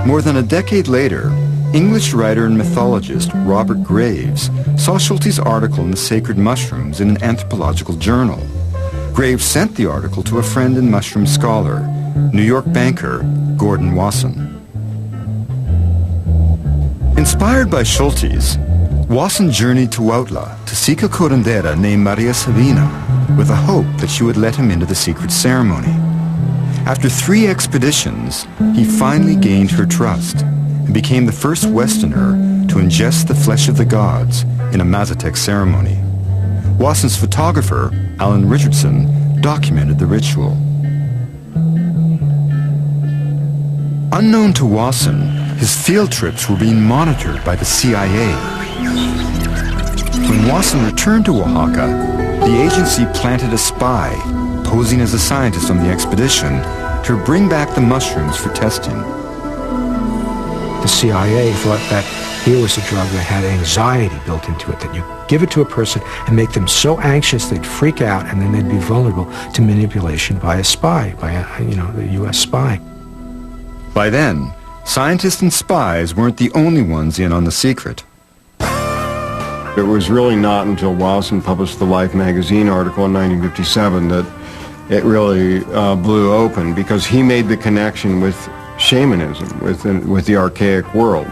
More than a decade later, English writer and mythologist Robert Graves saw Schultes' article in the Sacred Mushrooms in an anthropological journal. Graves sent the article to a friend and mushroom scholar, New York banker Gordon Wasson. Inspired by Schultes, Wasson journeyed to Huautla to seek a curandera named Maria Sabina with the hope that she would let him into the secret ceremony. After 3 expeditions, he finally gained her trust and became the first Westerner to ingest the flesh of the gods in a Mazatec ceremony. Wasson's photographer, Alan Richardson, documented the ritual. Unknown to Wasson, his field trips were being monitored by the CIA. When Wasson returned to Oaxaca, the agency planted a spy, posing as a scientist on the expedition, to bring back the mushrooms for testing. The CIA thought that here was a drug that had anxiety built into it, that you give it to a person and make them so anxious they'd freak out, and then they'd be vulnerable to manipulation by a spy, by the U.S. spy. By then, scientists and spies weren't the only ones in on the secret. It was really not until Wasson published the Life magazine article in 1957 that it really blew open, because he made the connection with shamanism, with the archaic world,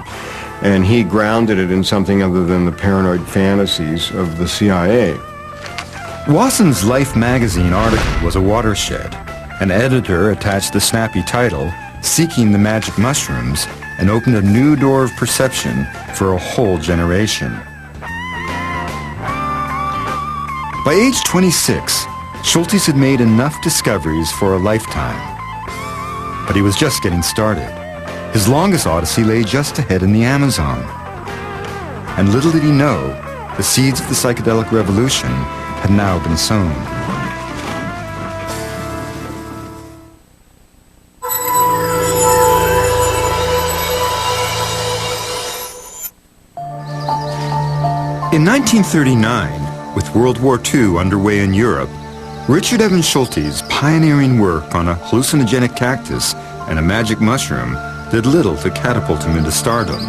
and he grounded it in something other than the paranoid fantasies of the CIA. Wasson's Life magazine article was a watershed. An editor attached the snappy title, Seeking the Magic Mushrooms, and opened a new door of perception for a whole generation. By age 26, Schultes had made enough discoveries for a lifetime. But he was just getting started. His longest odyssey lay just ahead in the Amazon. And little did he know, the seeds of the psychedelic revolution had now been sown. In 1939, with World War II underway in Europe, Richard Evans Schultes' pioneering work on a hallucinogenic cactus and a magic mushroom did little to catapult him into stardom.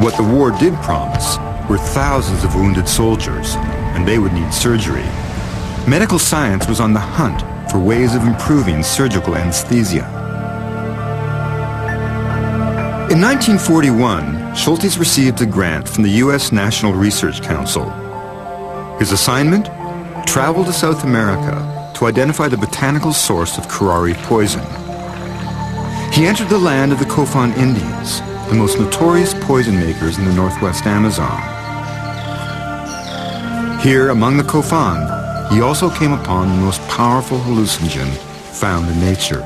What the war did promise were thousands of wounded soldiers, and they would need surgery. Medical science was on the hunt for ways of improving surgical anesthesia. In 1941, Schultes received a grant from the U.S. National Research Council. His assignment? Travel to South America to identify the botanical source of curare poison. He entered the land of the Kofan Indians, the most notorious poison makers in the northwest Amazon. Here, among the Kofan, he also came upon the most powerful hallucinogen found in nature.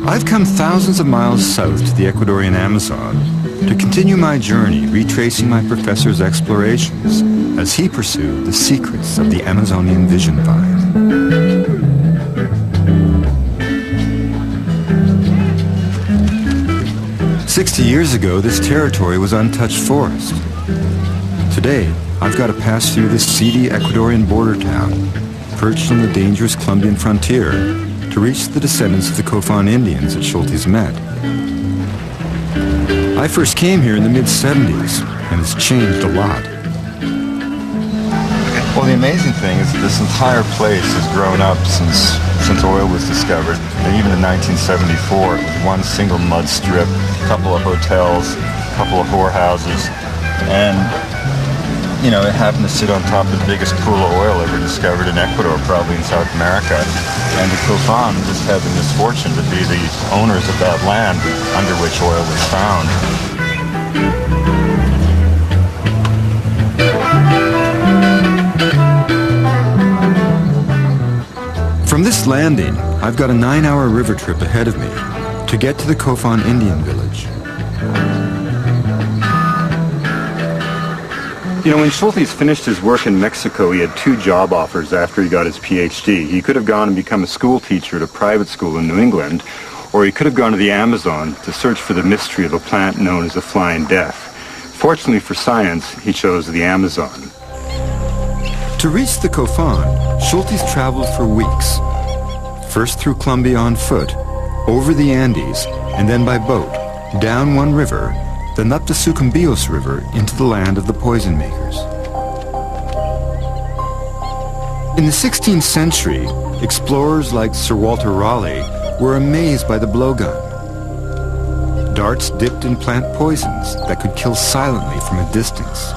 I've come thousands of miles south to the Ecuadorian Amazon to continue my journey retracing my professor's explorations as he pursued the secrets of the Amazonian vision vine. "60 years ago, this territory was untouched forest. Today, I've got to pass through this seedy Ecuadorian border town, perched on the dangerous Colombian frontier, to reach the descendants of the Kofan Indians that Schultes met. I first came here in the mid-70s, and it's changed a lot. Well, the amazing thing is that this entire place has grown up since oil was discovered. And even in 1974, it was one single mud strip, a couple of hotels, a couple of whorehouses, and you know, it happened to sit on top of the biggest pool of oil ever discovered in Ecuador, probably in South America. And the Kofan just had the misfortune to be the owners of that land under which oil was found. From this landing, I've got a 9-hour river trip ahead of me to get to the Kofan Indian village. You know, when Schultes finished his work in Mexico, he had 2 job offers after he got his PhD. He could have gone and become a school teacher at a private school in New England, or he could have gone to the Amazon to search for the mystery of a plant known as the flying death. Fortunately for science, he chose the Amazon. To reach the Kofan, Schultes traveled for weeks, first through Colombia on foot, over the Andes, and then by boat, down one river, then up the Sucumbíos River into the land of the poison makers. In the 16th century, explorers like Sir Walter Raleigh were amazed by the blowgun. Darts dipped in plant poisons that could kill silently from a distance.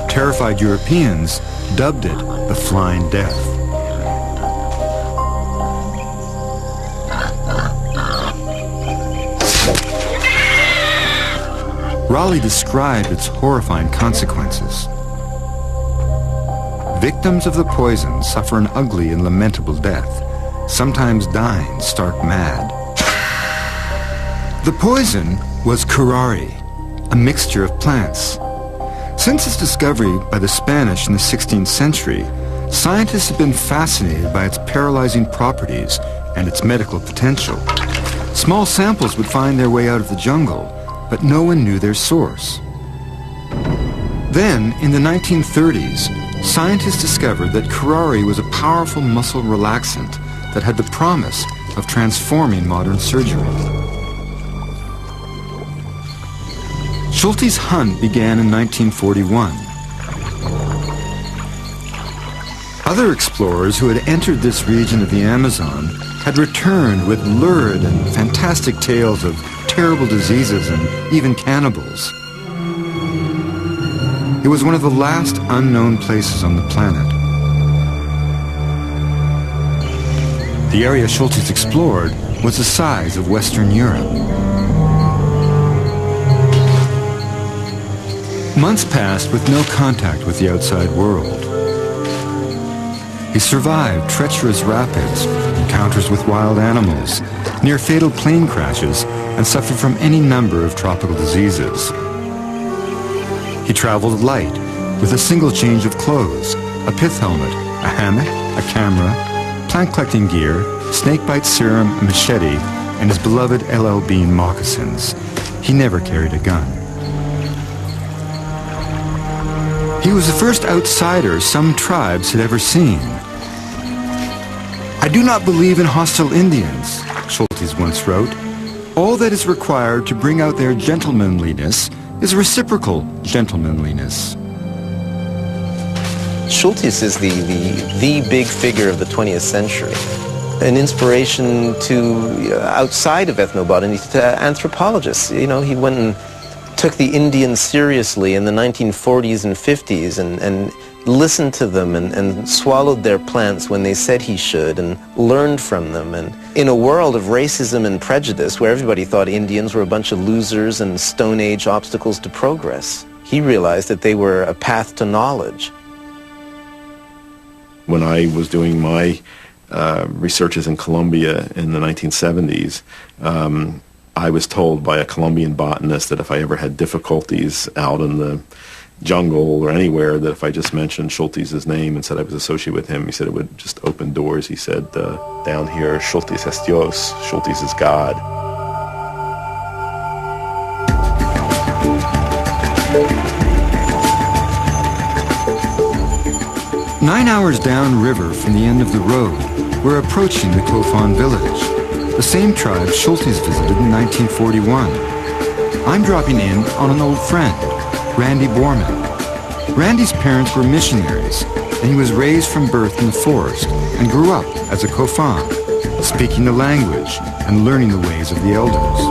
Terrified Europeans dubbed it the Flying Death. Raleigh described its horrifying consequences. Victims of the poison suffer an ugly and lamentable death, sometimes dying stark mad. The poison was curare, a mixture of plants. Since its discovery by the Spanish in the 16th century, scientists have been fascinated by its paralyzing properties and its medical potential. Small samples would find their way out of the jungle, but no one knew their source. Then, in the 1930s, scientists discovered that curare was a powerful muscle relaxant that had the promise of transforming modern surgery. Schultes' hunt began in 1941. Other explorers who had entered this region of the Amazon had returned with lurid and fantastic tales of terrible diseases and even cannibals. It was one of the last unknown places on the planet. The area Schultes explored was the size of Western Europe. Months passed with no contact with the outside world. He survived treacherous rapids, encounters with wild animals, near-fatal plane crashes, and suffered from any number of tropical diseases. He traveled light, with a single change of clothes, a pith helmet, a hammock, a camera, plant-collecting gear, snakebite serum, a machete, and his beloved LL Bean moccasins. He never carried a gun. He was the first outsider some tribes had ever seen. "I do not believe in hostile Indians," Schultes once wrote. "All that is required to bring out their gentlemanliness is reciprocal gentlemanliness." Schultes is the big figure of the 20th century, an inspiration to outside of ethnobotany, to anthropologists. You know, he went and took the Indians seriously in the 1940s and 50s and listened to them and swallowed their plants when they said he should and learned from them. And in a world of racism and prejudice where everybody thought Indians were a bunch of losers and Stone Age obstacles to progress, he realized that they were a path to knowledge. When I was doing my researches in Colombia in the 1970s, I was told by a Colombian botanist that if I ever had difficulties out in the jungle or anywhere, that if I just mentioned Schultes' name and said I was associated with him, he said it would just open doors. He said, down here, Schultes es Dios, Schultes is God. "9 hours downriver from the end of the road, we're approaching the Kofan village, the same tribe Schultes visited in 1941. I'm dropping in on an old friend, Randy Borman. Randy's parents were missionaries, and he was raised from birth in the forest and grew up as a Kofan, speaking the language and learning the ways of the elders."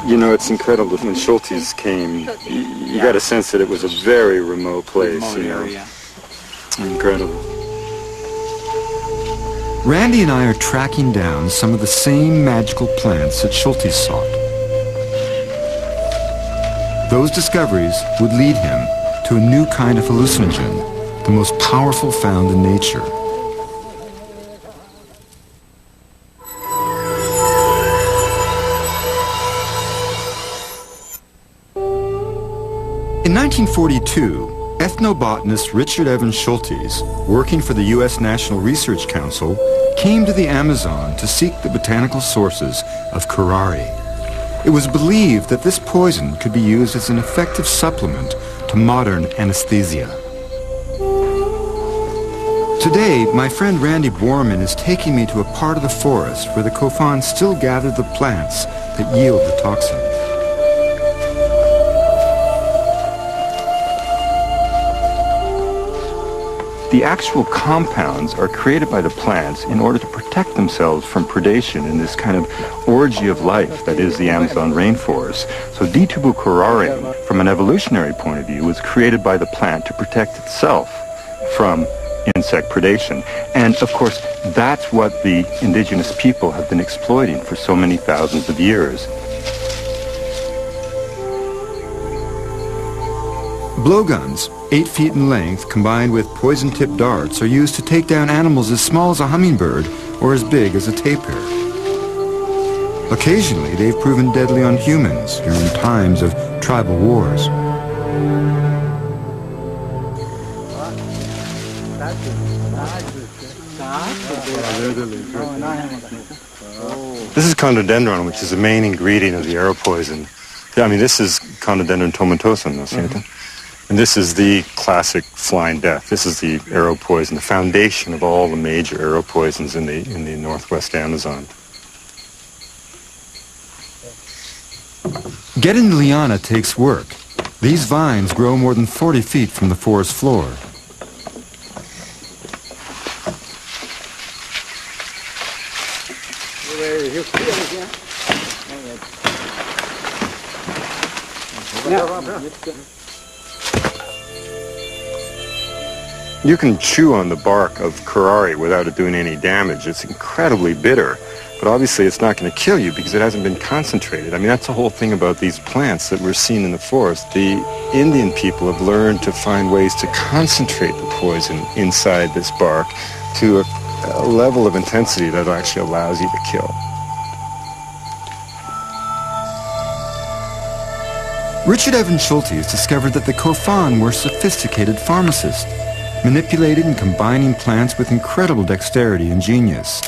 You know, it's incredible. When Schultes came, you got a sense that it was a very remote place, you know. Incredible. Randy and I are tracking down some of the same magical plants that Schultes sought. Those discoveries would lead him to a new kind of hallucinogen, the most powerful found in nature. In 1942, ethnobotanist Richard Evans Schultes, working for the U.S. National Research Council, came to the Amazon to seek the botanical sources of curare. It was believed that this poison could be used as an effective supplement to modern anesthesia. Today, my friend Randy Borman is taking me to a part of the forest where the Kofan still gather the plants that yield the toxin. The actual compounds are created by the plants in order to protect themselves from predation in this kind of orgy of life that is the Amazon rainforest. So D-tubercularium, from an evolutionary point of view, was created by the plant to protect itself from insect predation. And of course, that's what the indigenous people have been exploiting for so many thousands of years. Blowguns, 8 feet in length, combined with poison-tipped darts, are used to take down animals as small as a hummingbird or as big as a tapir. Occasionally, they've proven deadly on humans during times of tribal wars. This is condodendron, which is the main ingredient of the arrow poison. I mean, this is condodendron tomentosum, ¿no es cierto? And this is the classic flying death. This is the arrow poison, the foundation of all the major arrow poisons in the northwest Amazon. Getting the liana takes work. These vines grow more than 40 feet from the forest floor. You can chew on the bark of curare without it doing any damage. It's incredibly bitter, but obviously it's not going to kill you because it hasn't been concentrated. I mean, that's the whole thing about these plants that we're seeing in the forest. The Indian people have learned to find ways to concentrate the poison inside this bark to a level of intensity that actually allows you to kill. Richard Evans Schultes discovered that the Kofan were sophisticated pharmacists, manipulating and combining plants with incredible dexterity and genius.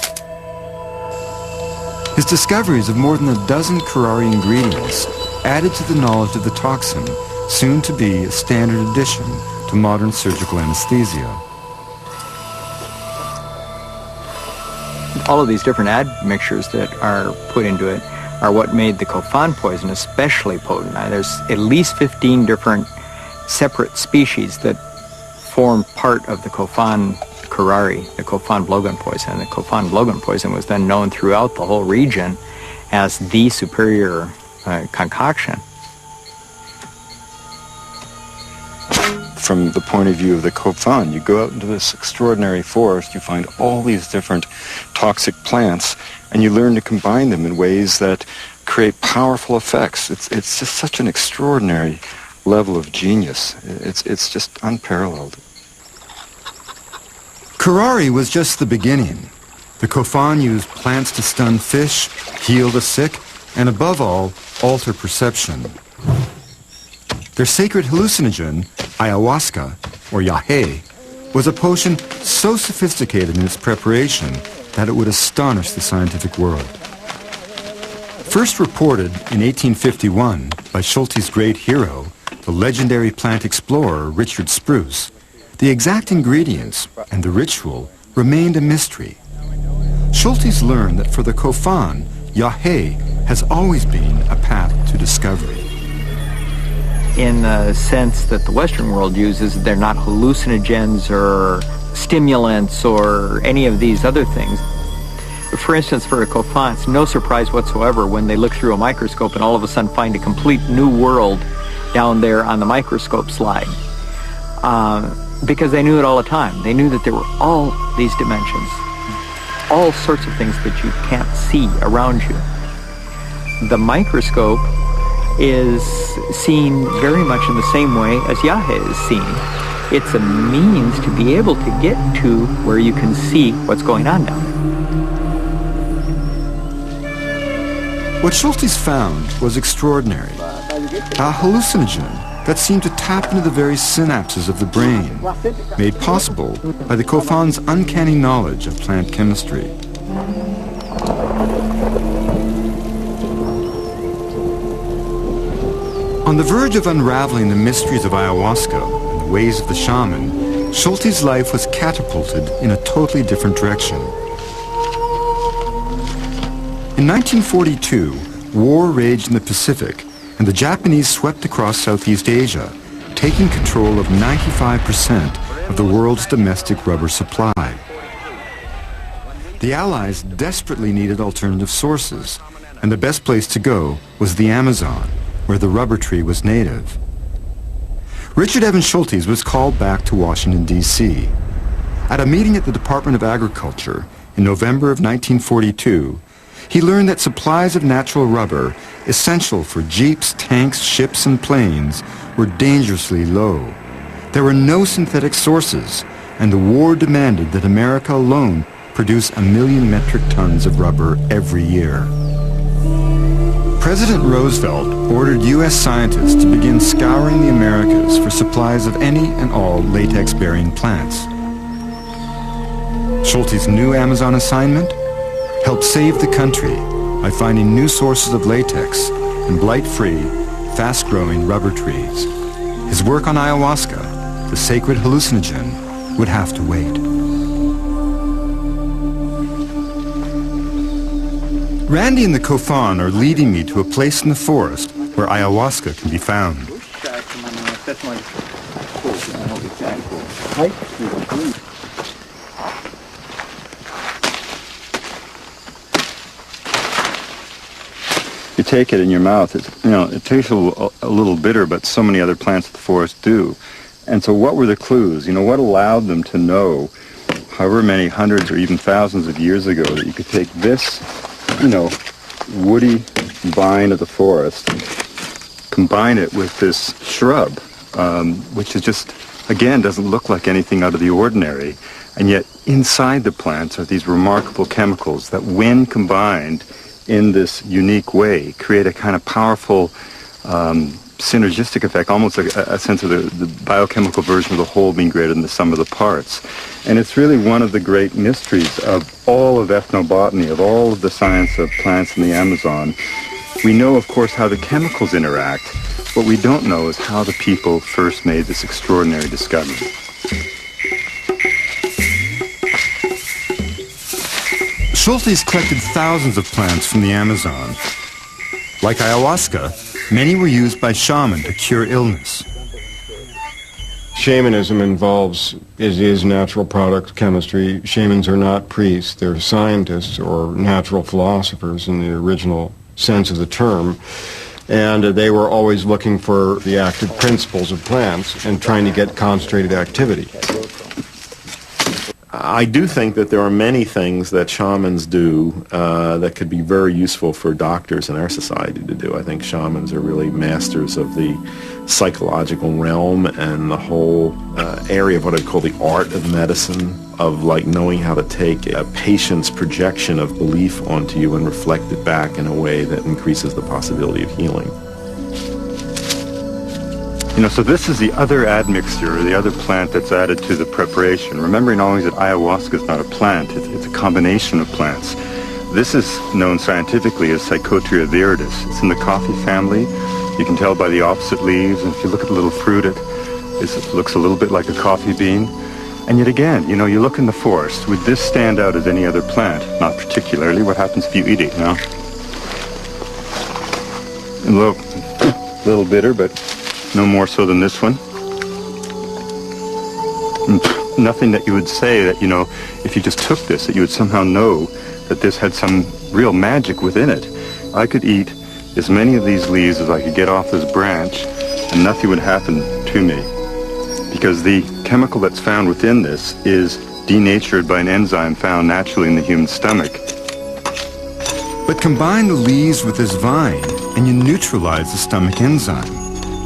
His discoveries of more than a dozen curare ingredients added to the knowledge of the toxin, soon to be a standard addition to modern surgical anesthesia. All of these different admixtures that are put into it are what made the Kofan poison especially potent. Now, there's at least 15 different separate species that form part of the Kofan curare, the Kofan blowgun poison. The Kofan blowgun poison was then known throughout the whole region as the superior concoction. From the point of view of the Kofan, you go out into this extraordinary forest, you find all these different toxic plants, and you learn to combine them in ways that create powerful effects. It's just such an extraordinary level of genius. It's just unparalleled. Curare was just the beginning. The Kofan used plants to stun fish, heal the sick, and above all, alter perception. Their sacred hallucinogen, ayahuasca, or yahe, was a potion so sophisticated in its preparation that it would astonish the scientific world. First reported in 1851 by Schultes' great hero, the legendary plant explorer Richard Spruce, the exact ingredients and the ritual remained a mystery. Schultes learned that for the Kofan, yahe has always been a path to discovery. In the sense that the Western world uses, they're not hallucinogens or stimulants or any of these other things. For instance, for a Kofan, it's no surprise whatsoever when they look through a microscope and all of a sudden find a complete new world down there on the microscope slide. Because they knew it all the time. They knew that there were all these dimensions, all sorts of things that you can't see around you. The microscope is seen very much in the same way as yahe is seen. It's a means to be able to get to where you can see what's going on down there. What Schultes found was extraordinary. A hallucinogen that seemed to tap into the very synapses of the brain, made possible by the Kofan's uncanny knowledge of plant chemistry. On the verge of unraveling the mysteries of ayahuasca and the ways of the shaman, Schultes' life was catapulted in a totally different direction. In 1942, war raged in the Pacific, and the Japanese swept across Southeast Asia, taking control of 95% of the world's domestic rubber supply. The Allies desperately needed alternative sources, and the best place to go was the Amazon, where the rubber tree was native. Richard Evans Schultes was called back to Washington, D.C. At a meeting at the Department of Agriculture in November of 1942, he learned that supplies of natural rubber, essential for jeeps, tanks, ships, and planes, were dangerously low. There were no synthetic sources, and the war demanded that America alone produce 1 million metric tons of rubber every year. President Roosevelt ordered U.S. scientists to begin scouring the Americas for supplies of any and all latex-bearing plants. Schultes' new Amazon assignment helped save the country by finding new sources of latex and blight-free, fast-growing rubber trees. His work on ayahuasca, the sacred hallucinogen, would have to wait. Randy and the Kofan are leading me to a place in the forest where ayahuasca can be found. You take it in your mouth, it tastes a little bitter, but so many other plants of the forest do. And so what were the clues? You know, what allowed them to know, however many hundreds or even thousands of years ago, that you could take this, you know, woody vine of the forest, combine it with this shrub, which is just, again, doesn't look like anything out of the ordinary, and yet inside the plants are these remarkable chemicals that, when combined in this unique way, create a kind of powerful synergistic effect, almost like a sense of the biochemical version of the whole being greater than the sum of the parts. And it's really one of the great mysteries of all of ethnobotany, of all of the science of plants in the Amazon. We know, of course, how the chemicals interact. What we don't know is how the people first made this extraordinary discovery. Schultes collected thousands of plants from the Amazon. Like ayahuasca, many were used by shamans to cure illness. Shamanism involves, it is natural product chemistry. Shamans are not priests, they're scientists or natural philosophers in the original sense of the term. And they were always looking for the active principles of plants and trying to get concentrated activity. I do think that there are many things that shamans do that could be very useful for doctors in our society to do. I think shamans are really masters of the psychological realm and the whole area of what I'd call the art of medicine, of like knowing how to take a patient's projection of belief onto you and reflect it back in a way that increases the possibility of healing. You know, so this is the other admixture, or the other plant that's added to the preparation. Remembering always that ayahuasca is not a plant, it's a combination of plants. This is known scientifically as Psychotria viridis. It's in the coffee family. You can tell by the opposite leaves, and if you look at the little fruit, it looks a little bit like a coffee bean. And yet again, you know, you look in the forest, would this stand out as any other plant? Not particularly. What happens if you eat it, you know? A little bitter, but no more so than this one. Nothing that you would say that, you know, if you just took this, that you would somehow know that this had some real magic within it. I could eat as many of these leaves as I could get off this branch, and nothing would happen to me. Because the chemical that's found within this is denatured by an enzyme found naturally in the human stomach. But combine the leaves with this vine, and you neutralize the stomach enzyme.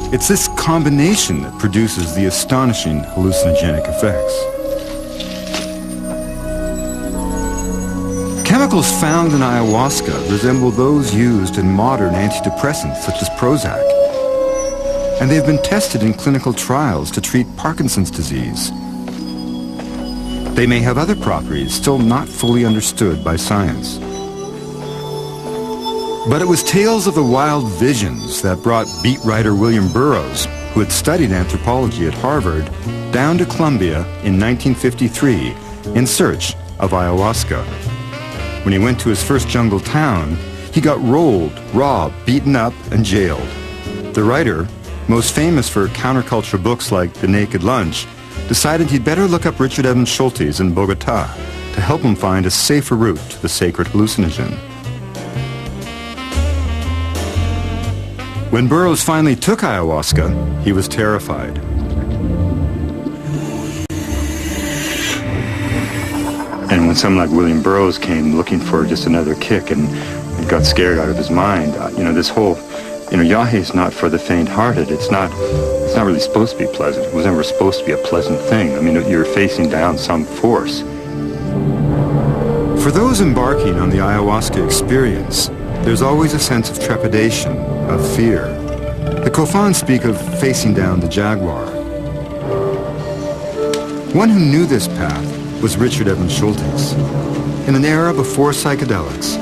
It's this combination that produces the astonishing hallucinogenic effects. Chemicals found in ayahuasca resemble those used in modern antidepressants such as Prozac. And they've been tested in clinical trials to treat Parkinson's disease. They may have other properties still not fully understood by science. But it was tales of the wild visions that brought beat writer William Burroughs, who had studied anthropology at Harvard, down to Columbia in 1953 in search of ayahuasca. When he went to his first jungle town, he got rolled, robbed, beaten up, and jailed. The writer, most famous for counterculture books like The Naked Lunch, decided he'd better look up Richard Evans Schultes in Bogota to help him find a safer route to the sacred hallucinogen. When Burroughs finally took ayahuasca, he was terrified. And when someone like William Burroughs came looking for just another kick and got scared out of his mind, you know, this whole, you know, Yahe is not for the faint-hearted. It's not really supposed to be pleasant. It was never supposed to be a pleasant thing. I mean, you're facing down some force. For those embarking on the ayahuasca experience, there's always a sense of trepidation, of fear. The Kofans speak of facing down the jaguar. One who knew this path was Richard Evans Schultes. In an era before psychedelics,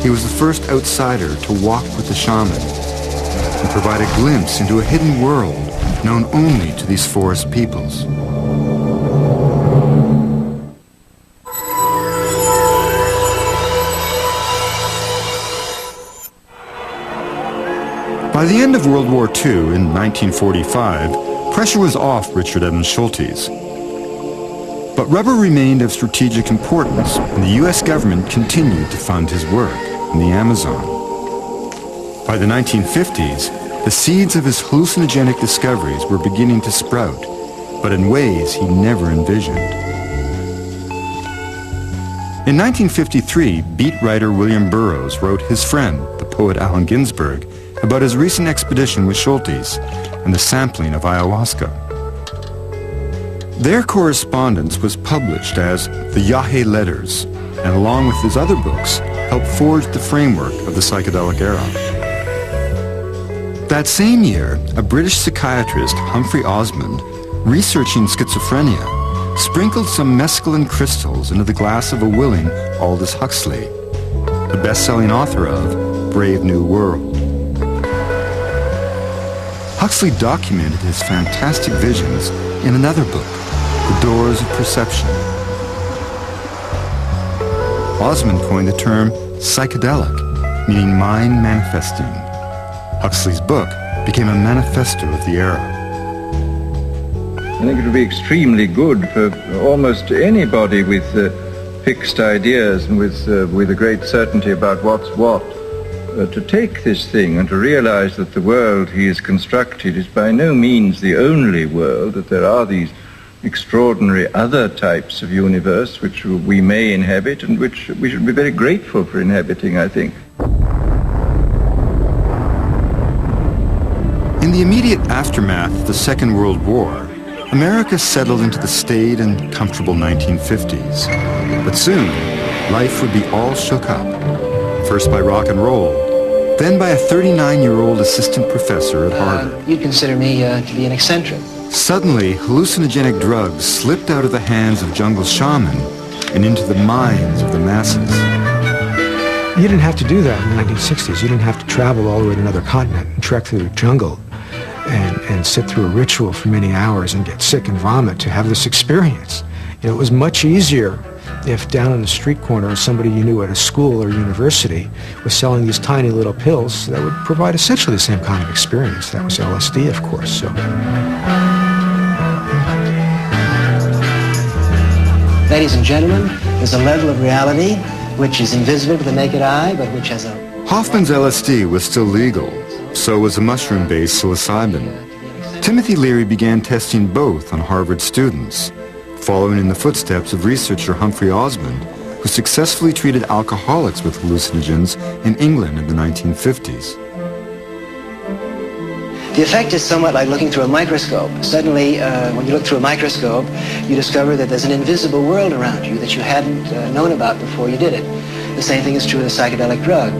he was the first outsider to walk with the shaman and provide a glimpse into a hidden world known only to these forest peoples. By the end of World War II, in 1945, pressure was off Richard Evans Schultes. But rubber remained of strategic importance, and the U.S. government continued to fund his work in the Amazon. By the 1950s, the seeds of his hallucinogenic discoveries were beginning to sprout, but in ways he never envisioned. In 1953, beat writer William Burroughs wrote his friend, the poet Allen Ginsberg, about his recent expedition with Schultes and the sampling of ayahuasca. Their correspondence was published as the Yahe Letters, and along with his other books, helped forge the framework of the psychedelic era. That same year, a British psychiatrist, Humphrey Osmond, researching schizophrenia, sprinkled some mescaline crystals into the glass of a willing Aldous Huxley, the best-selling author of Brave New World. Huxley documented his fantastic visions in another book, The Doors of Perception. Osmond coined the term psychedelic, meaning mind manifesting. Huxley's book became a manifesto of the era. I think it would be extremely good for almost anybody with fixed ideas and with a great certainty about what's what, to take this thing and to realize that the world he has constructed is by no means the only world, that there are these extraordinary other types of universe which we may inhabit and which we should be very grateful for inhabiting, I think. In the immediate aftermath of the Second World War, America settled into the staid and comfortable 1950s. But soon, life would be all shook up. First by rock and roll, then by a 39-year-old assistant professor at Harvard. You'd consider me to be an eccentric. Suddenly, hallucinogenic drugs slipped out of the hands of jungle shaman and into the minds of the masses. You didn't have to do that in the 1960s. You didn't have to travel all the way to another continent and trek through the jungle and sit through a ritual for many hours and get sick and vomit to have this experience. You know, it was much easier if down on the street corner somebody you knew at a school or university was selling these tiny little pills that would provide essentially the same kind of experience. That was LSD, of course. So. Ladies and gentlemen, there's a level of reality which is invisible to the naked eye, but which has a... Hoffman's LSD was still legal. So was a mushroom-based psilocybin. Timothy Leary began testing both on Harvard students, following in the footsteps of researcher Humphrey Osmond, who successfully treated alcoholics with hallucinogens in England in the 1950s. The effect is somewhat like looking through a microscope. Suddenly, when you look through a microscope, you discover that there's an invisible world around you that you hadn't known about before you did it. The same thing is true with a psychedelic drug.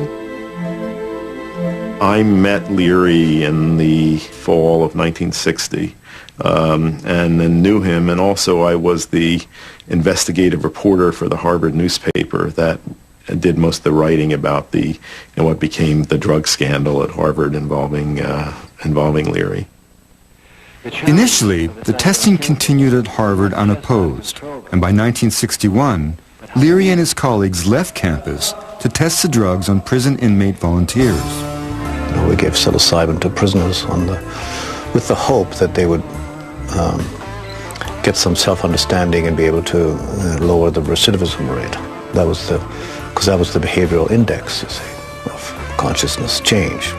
I met Leary in the fall of 1960 and then knew him, and also I was the investigative reporter for the Harvard newspaper that did most of the writing about the, what became the drug scandal at Harvard involving Leary. Initially, the testing continued at Harvard unopposed, and by 1961, Leary and his colleagues left campus to test the drugs on prison inmate volunteers. We gave psilocybin to prisoners with the hope that they would get some self-understanding and be able to lower the recidivism rate. Because that was the behavioral index, you see, of consciousness change.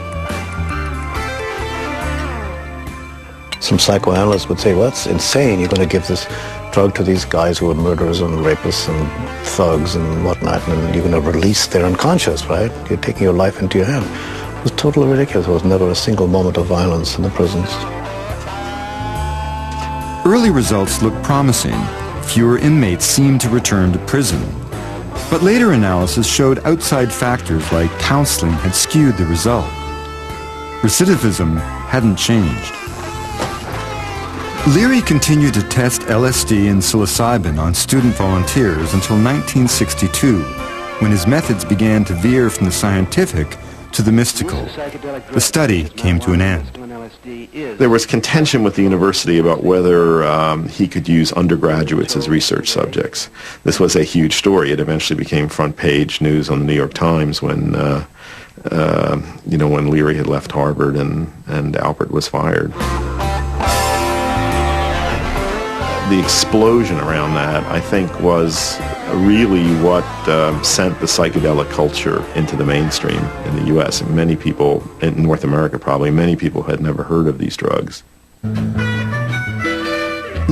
Some psychoanalysts would say, well, that's insane. You're going to give this drug to these guys who are murderers and rapists and thugs and whatnot, and you're going to release their unconscious, right? You're taking your life into your hand. It was totally ridiculous. There was never a single moment of violence in the prisons. Early results looked promising. Fewer inmates seemed to return to prison. But later analysis showed outside factors like counseling had skewed the result. Recidivism hadn't changed. Leary continued to test LSD and psilocybin on student volunteers until 1962, when his methods began to veer from the scientific to the mystical. The study came to an end. There was contention with the university about whether he could use undergraduates as research subjects. This was a huge story. It eventually became front page news on the New York Times when, when Leary had left Harvard and Albert was fired. The explosion around that, I think, was really what sent the psychedelic culture into the mainstream in the U.S. And many people, in North America probably, many people had never heard of these drugs.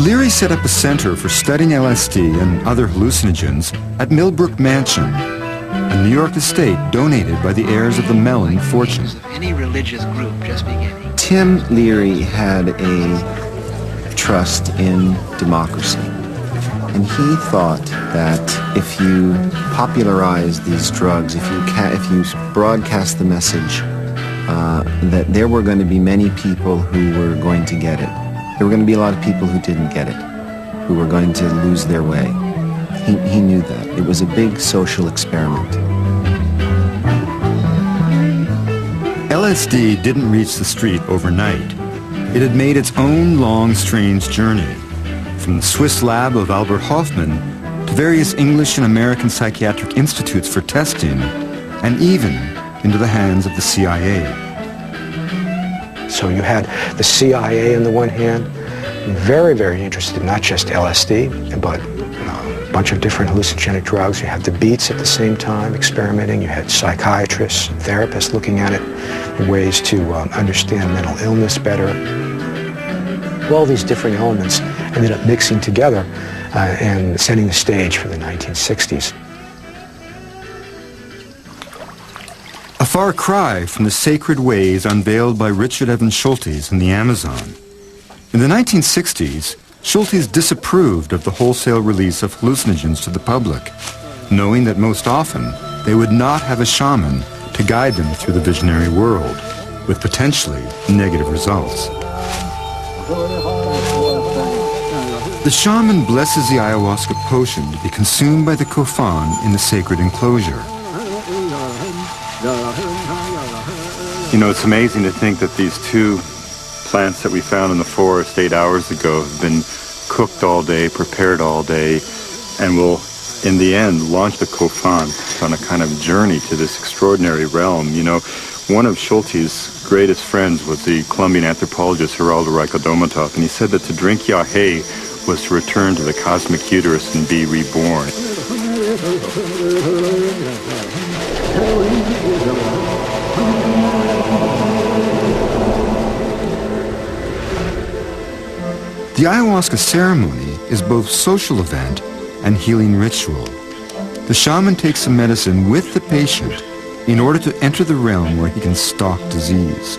Leary set up a center for studying LSD and other hallucinogens at Millbrook Mansion, a New York estate donated by the heirs of the Mellon fortune. Any religious group just beginning. Tim Leary had a trust in democracy. And he thought that if you popularize these drugs, if you broadcast the message, that there were going to be many people who were going to get it. There were going to be a lot of people who didn't get it, who were going to lose their way. He knew that. It was a big social experiment. LSD didn't reach the street overnight. It had made its own long, strange journey, from the Swiss lab of Albert Hofmann to various English and American psychiatric institutes for testing, and even into the hands of the CIA. So you had the CIA on the one hand, very, very interested in not just LSD, but a bunch of different hallucinogenic drugs. You had the Beats at the same time experimenting. You had psychiatrists and therapists looking at it in ways to understand mental illness better. All these different elements ended up mixing together and setting the stage for the 1960s. A far cry from the sacred ways unveiled by Richard Evans Schultes in the Amazon. In the 1960s, Schultes disapproved of the wholesale release of hallucinogens to the public, knowing that most often they would not have a shaman to guide them through the visionary world, with potentially negative results. The shaman blesses the ayahuasca potion to be consumed by the Kofan in the sacred enclosure. You know, it's amazing to think that these two plants that we found in the forest 8 hours ago have been cooked all day, prepared all day, and will, in the end, launch the Kofan on a kind of journey to this extraordinary realm. You know, one of Schultes' greatest friends was the Colombian anthropologist Geraldo Rico-Domatov, and he said that to drink Yahe was to return to the cosmic uterus and be reborn. The ayahuasca ceremony is both social event and healing ritual. The shaman takes the medicine with the patient in order to enter the realm where he can stalk disease.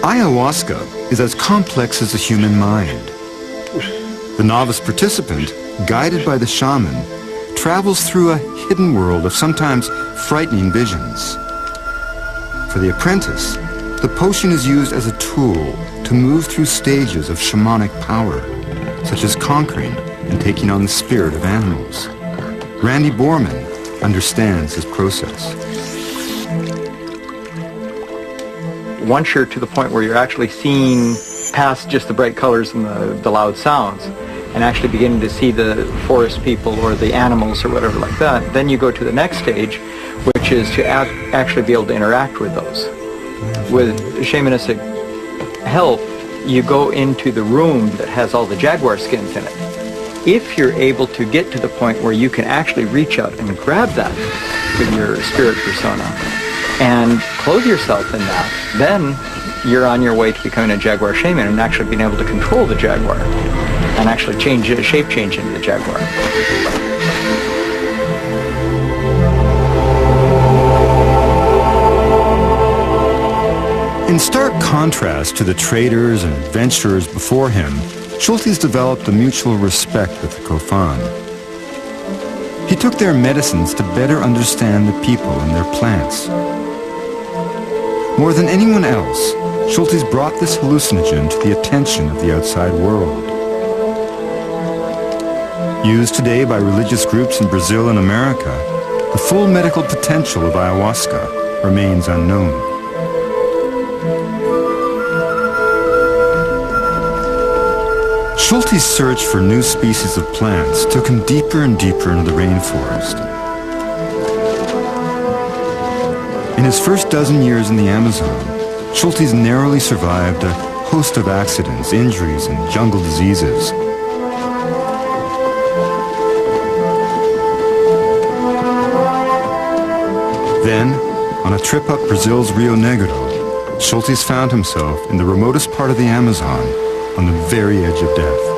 Ayahuasca is as complex as the human mind. The novice participant, guided by the shaman, travels through a hidden world of sometimes frightening visions. For the apprentice, the potion is used as a tool to move through stages of shamanic power, such as conquering and taking on the spirit of animals. Randy Borman understands this process. Once you're to the point where you're actually seeing past just the bright colors and the loud sounds, and actually beginning to see the forest people or the animals or whatever like that, then you go to the next stage, which is to actually be able to interact with those. With shamanistic help, you go into the room that has all the jaguar skins in it. If you're able to get to the point where you can actually reach out and grab that with your spirit persona and clothe yourself in that, then you're on your way to becoming a jaguar shaman and actually being able to control the jaguar and actually shape change into the jaguar. In stark contrast to the traders and adventurers before him, Schultes developed a mutual respect with the Kofan. He took their medicines to better understand the people and their plants. More than anyone else, Schultes brought this hallucinogen to the attention of the outside world. Used today by religious groups in Brazil and America, the full medical potential of ayahuasca remains unknown. Schultes' search for new species of plants took him deeper and deeper into the rainforest. In his first dozen years in the Amazon, Schultes narrowly survived a host of accidents, injuries, and jungle diseases. Then, on a trip up Brazil's Rio Negro, Schultes found himself in the remotest part of the Amazon, on the very edge of death.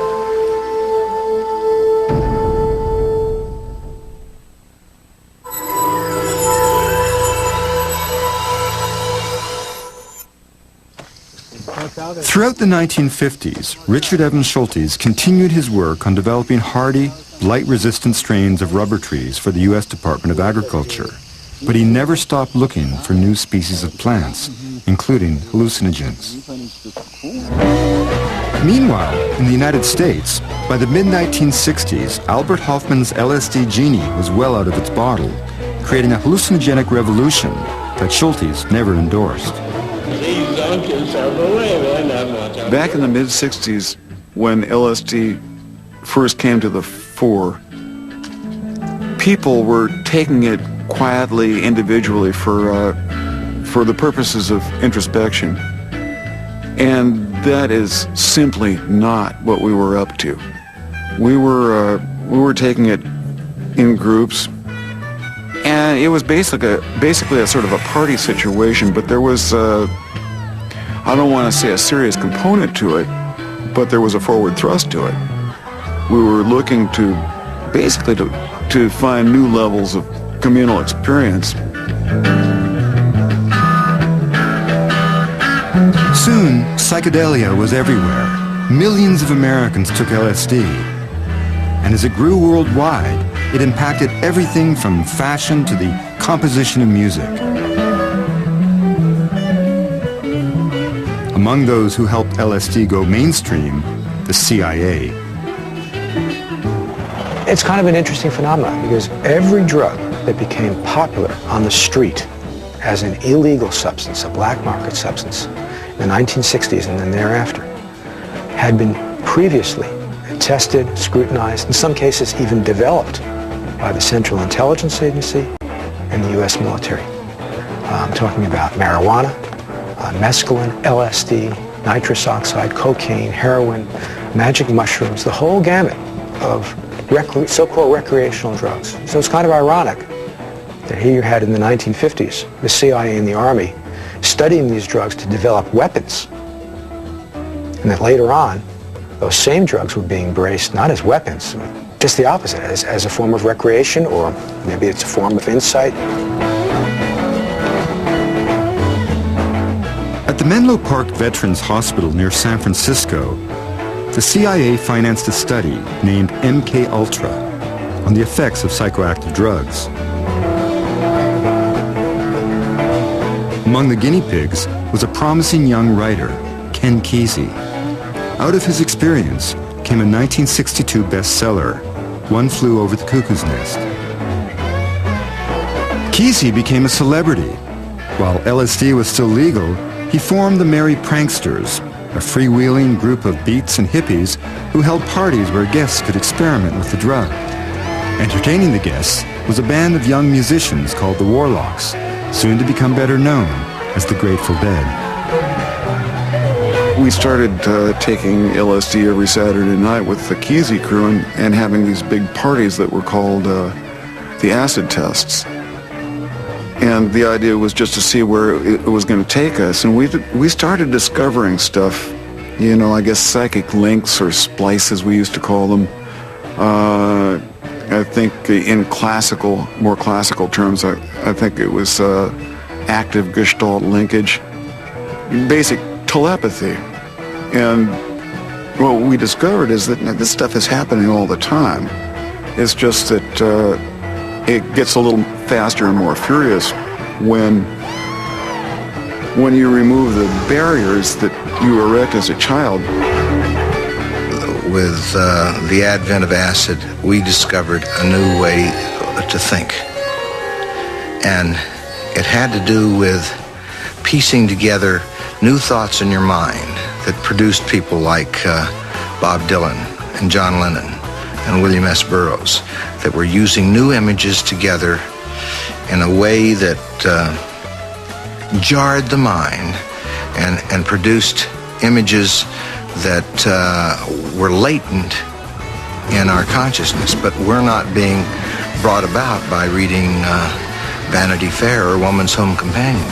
Throughout the 1950s, Richard Evans Schultes continued his work on developing hardy, blight-resistant strains of rubber trees for the U.S. Department of Agriculture. But he never stopped looking for new species of plants, including hallucinogens. Meanwhile, in the United States, by the mid-1960s, Albert Hofmann's LSD genie was well out of its bottle, creating a hallucinogenic revolution that Schultes never endorsed. Back in the mid-60s, when LSD first came to the fore, people were taking it quietly, individually, for the purposes of introspection. And that is simply not what we were up to. We were taking it in groups, and it was basically a sort of a party situation, but there was, I don't want to say a serious component to it, but there was a forward thrust to it. We were looking to, basically to find new levels of communal experience. Soon, psychedelia was everywhere. Millions of Americans took LSD. And as it grew worldwide, it impacted everything from fashion to the composition of music. Among those who helped LSD go mainstream, the CIA. It's kind of an interesting phenomenon because every drug that became popular on the street as an illegal substance, a black market substance, in the 1960s and then thereafter, had been previously tested, scrutinized, in some cases even developed by the Central Intelligence Agency and the U.S. military. I'm talking about marijuana, mescaline, LSD, nitrous oxide, cocaine, heroin, magic mushrooms, the whole gamut of so-called recreational drugs. So it's kind of ironic that here you had in the 1950s the CIA and the Army studying these drugs to develop weapons, and that later on those same drugs were being embraced not as weapons, just the opposite, as a form of recreation, or maybe it's a form of insight. At the Menlo Park Veterans Hospital near San Francisco, the CIA financed a study named MK-Ultra on the effects of psychoactive drugs. Among the guinea pigs was a promising young writer, Ken Kesey. Out of his experience came a 1962 bestseller, One Flew Over the Cuckoo's Nest. Kesey became a celebrity. While LSD was still legal, he formed the Merry Pranksters, a freewheeling group of beats and hippies who held parties where guests could experiment with the drug. Entertaining the guests was a band of young musicians called the Warlocks, soon to become better known as the Grateful Dead. We started taking LSD every Saturday night with the Kesey crew and having these big parties that were called the acid tests. And the idea was just to see where it was going to take us. And we started discovering stuff, you know, I guess psychic links or splices we used to call them. I think in more classical terms, I think it was active Gestalt linkage, basic telepathy. And what we discovered is that this stuff is happening all the time. It's just that it gets a little faster and more furious when you remove the barriers that you erect as a child. With the advent of acid, we discovered a new way to think. And it had to do with piecing together new thoughts in your mind that produced people like Bob Dylan and John Lennon and William S. Burroughs, that were using new images together in a way that jarred the mind and produced images that were latent in our consciousness, but were not being brought about by reading Vanity Fair or Woman's Home Companion.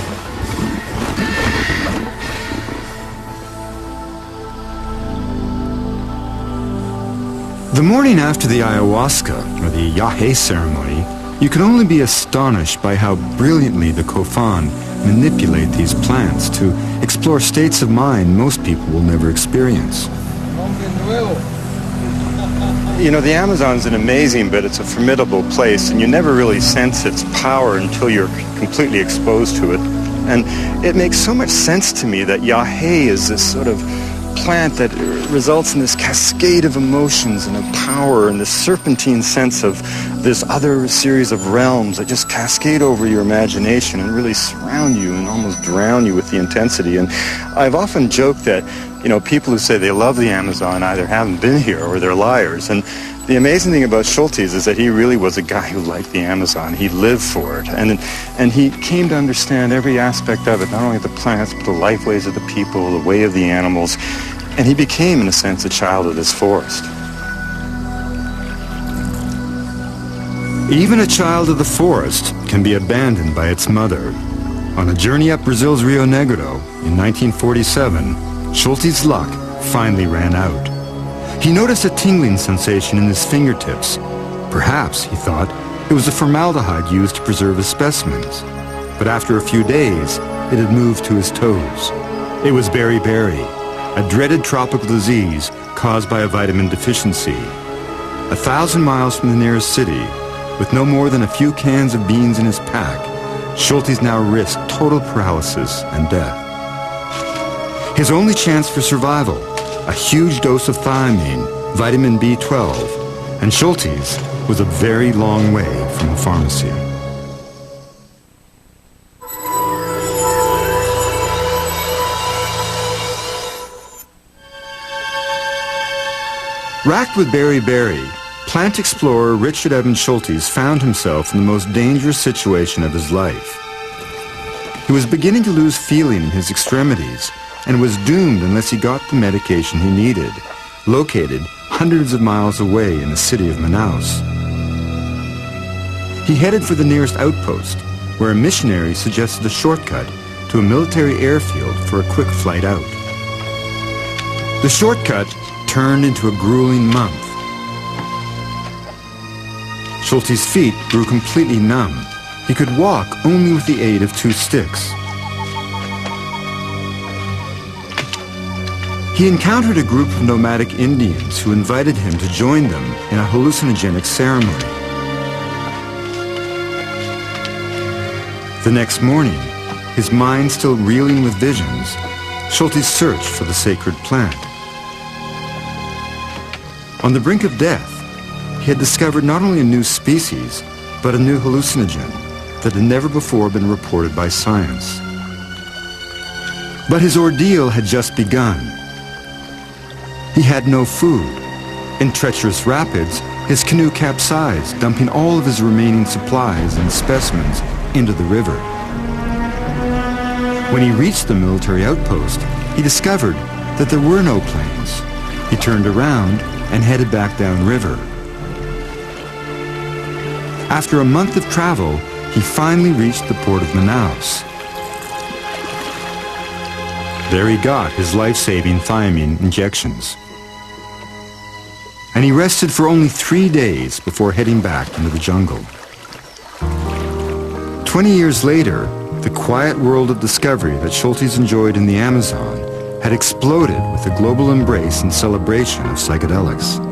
The morning after the ayahuasca, or the yahe ceremony, you can only be astonished by how brilliantly the Kofan manipulate these plants to explore states of mind most people will never experience. You know, the Amazon's an amazing, but it's a formidable place, and you never really sense its power until you're completely exposed to it. And it makes so much sense to me that yahe is this sort of plant that results in this cascade of emotions and of power and this serpentine sense of this other series of realms that just cascade over your imagination and really surround you and almost drown you with the intensity. And I've often joked that, you know, people who say they love the Amazon either haven't been here or they're liars. And the amazing thing about Schultes is that he really was a guy who liked the Amazon. He lived for it. And he came to understand every aspect of it, not only the plants, but the life ways of the people, the way of the animals. And he became, in a sense, a child of this forest. Even a child of the forest can be abandoned by its mother. On a journey up Brazil's Rio Negro in 1947, Schultes' luck finally ran out. He noticed a tingling sensation in his fingertips. Perhaps, he thought, it was the formaldehyde used to preserve his specimens. But after a few days, it had moved to his toes. It was beriberi, a dreaded tropical disease caused by a vitamin deficiency. 1,000 miles from the nearest city, with no more than a few cans of beans in his pack, Schultes now risked total paralysis and death. His only chance for survival, a huge dose of thiamine, vitamin B12, and Schultes was a very long way from a pharmacy. Racked with beriberi, plant explorer Richard Evans Schultes found himself in the most dangerous situation of his life. He was beginning to lose feeling in his extremities and was doomed unless he got the medication he needed, located hundreds of miles away in the city of Manaus. He headed for the nearest outpost, where a missionary suggested a shortcut to a military airfield for a quick flight out. The shortcut turned into a grueling month. Schultes' feet grew completely numb. He could walk only with the aid of 2 sticks. He encountered a group of nomadic Indians who invited him to join them in a hallucinogenic ceremony. The next morning, his mind still reeling with visions, Schultes searched for the sacred plant. On the brink of death, he had discovered not only a new species, but a new hallucinogen that had never before been reported by science. But his ordeal had just begun. He had no food. In treacherous rapids, his canoe capsized, dumping all of his remaining supplies and specimens into the river. When he reached the military outpost, he discovered that there were no planes. He turned around and headed back downriver. After a month of travel, he finally reached the port of Manaus. There he got his life-saving thiamine injections. And he rested for only 3 days before heading back into the jungle. 20 years later, the quiet world of discovery that Schultes enjoyed in the Amazon had exploded with the global embrace and celebration of psychedelics.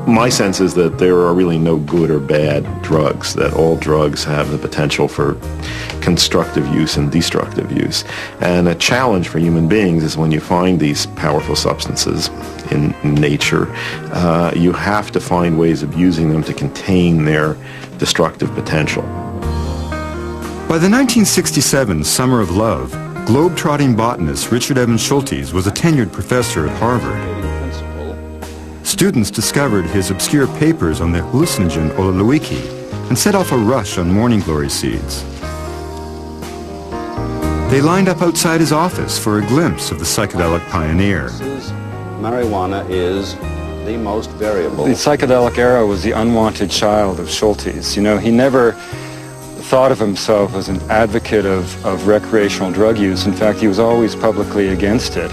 My sense is that there are really no good or bad drugs, that all drugs have the potential for constructive use and destructive use. And a challenge for human beings is when you find these powerful substances in nature, you have to find ways of using them to contain their destructive potential. By the 1967 Summer of Love, globe-trotting botanist Richard Evans Schultes was a tenured professor at Harvard. Students discovered his obscure papers on the hallucinogen ololoiki and set off a rush on morning glory seeds. They lined up outside his office for a glimpse of the psychedelic pioneer. Marijuana is the most variable. The psychedelic era was the unwanted child of Schultes. You know, he never thought of himself as an advocate of recreational drug use. In fact, he was always publicly against it.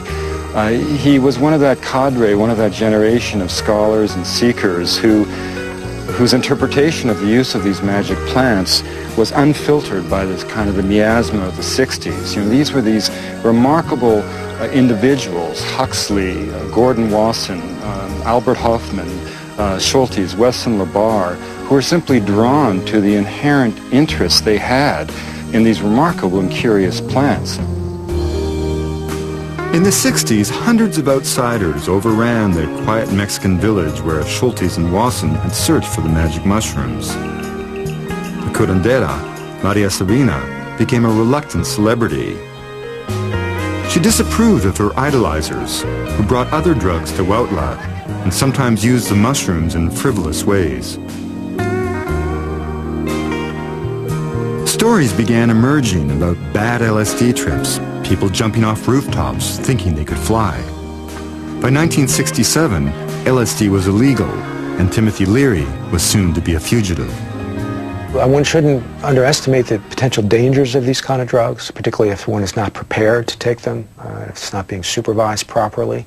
He was one of that cadre, one of that generation of scholars and seekers whose interpretation of the use of these magic plants was unfiltered by this kind of the miasma of the 60s. You know, these were these remarkable individuals, Huxley, Gordon Wasson, Albert Hofmann, Schultes, Wesson Labarre, who were simply drawn to the inherent interest they had in these remarkable and curious plants. In the 60s, hundreds of outsiders overran the quiet Mexican village where Schultes and Wasson had searched for the magic mushrooms. The curandera, Maria Sabina, became a reluctant celebrity. She disapproved of her idolizers, who brought other drugs to Huautla and sometimes used the mushrooms in frivolous ways. Stories began emerging about bad LSD trips, people jumping off rooftops thinking they could fly. By 1967, LSD was illegal, and Timothy Leary was soon to be a fugitive. One shouldn't underestimate the potential dangers of these kind of drugs, particularly if one is not prepared to take them, if it's not being supervised properly.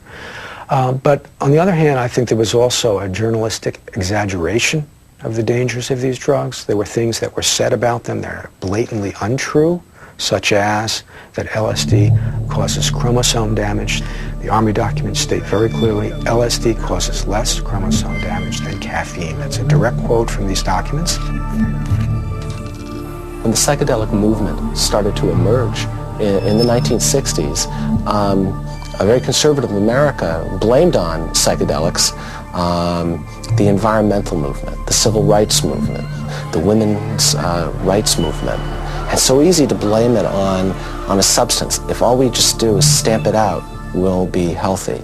But on the other hand, I think there was also a journalistic exaggeration of the dangers of these drugs. There were things that were said about them that are blatantly untrue, such as that LSD causes chromosome damage. The Army documents state very clearly LSD causes less chromosome damage than caffeine. That's a direct quote from these documents. When the psychedelic movement started to emerge in the 1960s, a very conservative America blamed on psychedelics the environmental movement, the civil rights movement, the women's rights movement. And so easy to blame it on a substance. If all we just do is stamp it out, we'll be healthy.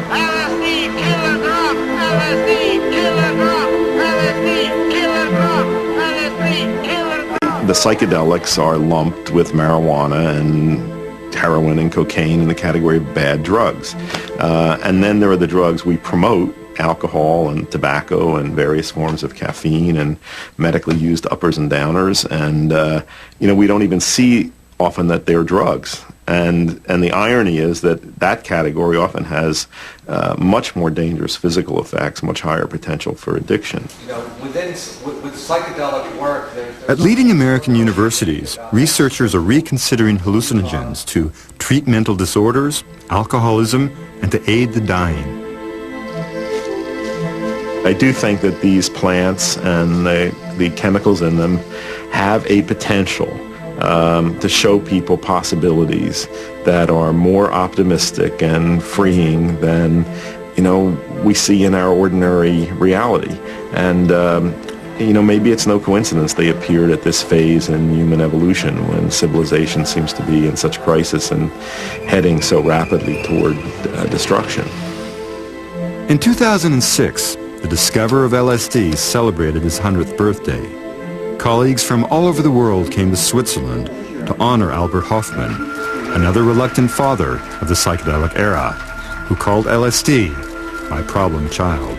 LSD, killer drug! LSD, killer drug! LSD, killer drug! LSD, killer drug! The psychedelics are lumped with marijuana and heroin and cocaine in the category of bad drugs. And then there are the drugs we promote, alcohol and tobacco and various forms of caffeine and medically used uppers and downers. And, we don't even see often that they're drugs. And the irony is that category often has much more dangerous physical effects, much higher potential for addiction. With psychedelic work, At leading American universities, researchers are reconsidering hallucinogens to treat mental disorders, alcoholism, and to aid the dying. I do think that these plants and the chemicals in them have a potential to show people possibilities that are more optimistic and freeing than, we see in our ordinary reality. And, maybe it's no coincidence they appeared at this phase in human evolution when civilization seems to be in such crisis and heading so rapidly toward destruction. In 2006, the discoverer of LSD celebrated his 100th birthday. Colleagues from all over the world came to Switzerland to honor Albert Hofmann, another reluctant father of the psychedelic era, who called LSD my problem child.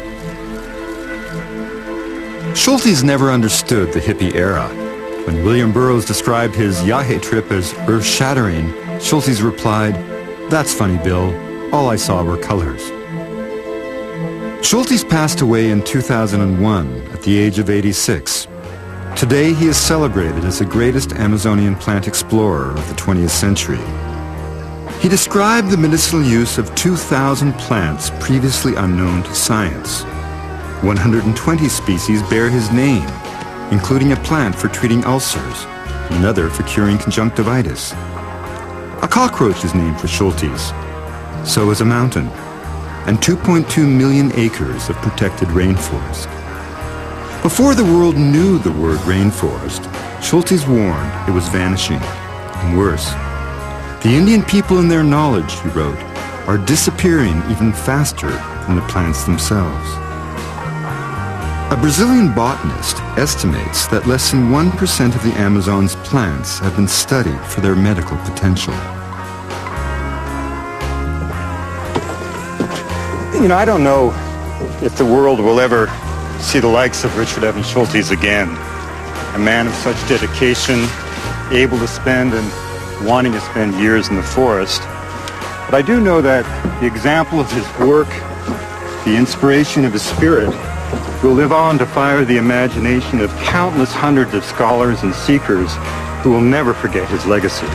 Schultes never understood the hippie era. When William Burroughs described his Yahe trip as earth-shattering, Schultes replied, "That's funny, Bill. All I saw were colors." Schultes passed away in 2001 at the age of 86. Today he is celebrated as the greatest Amazonian plant explorer of the 20th century. He described the medicinal use of 2,000 plants previously unknown to science. 120 species bear his name, including a plant for treating ulcers, and another for curing conjunctivitis. A cockroach is named for Schultes. So is a mountain, and 2.2 million acres of protected rainforest. Before the world knew the word rainforest, Schultes warned it was vanishing, and worse. The Indian people and their knowledge, he wrote, are disappearing even faster than the plants themselves. A Brazilian botanist estimates that less than 1% of the Amazon's plants have been studied for their medical potential. I don't know if the world will ever see the likes of Richard Evans Schultes again. A man of such dedication, able to spend and wanting to spend years in the forest. But I do know that the example of his work, the inspiration of his spirit, will live on to fire the imagination of countless hundreds of scholars and seekers who will never forget his legacy.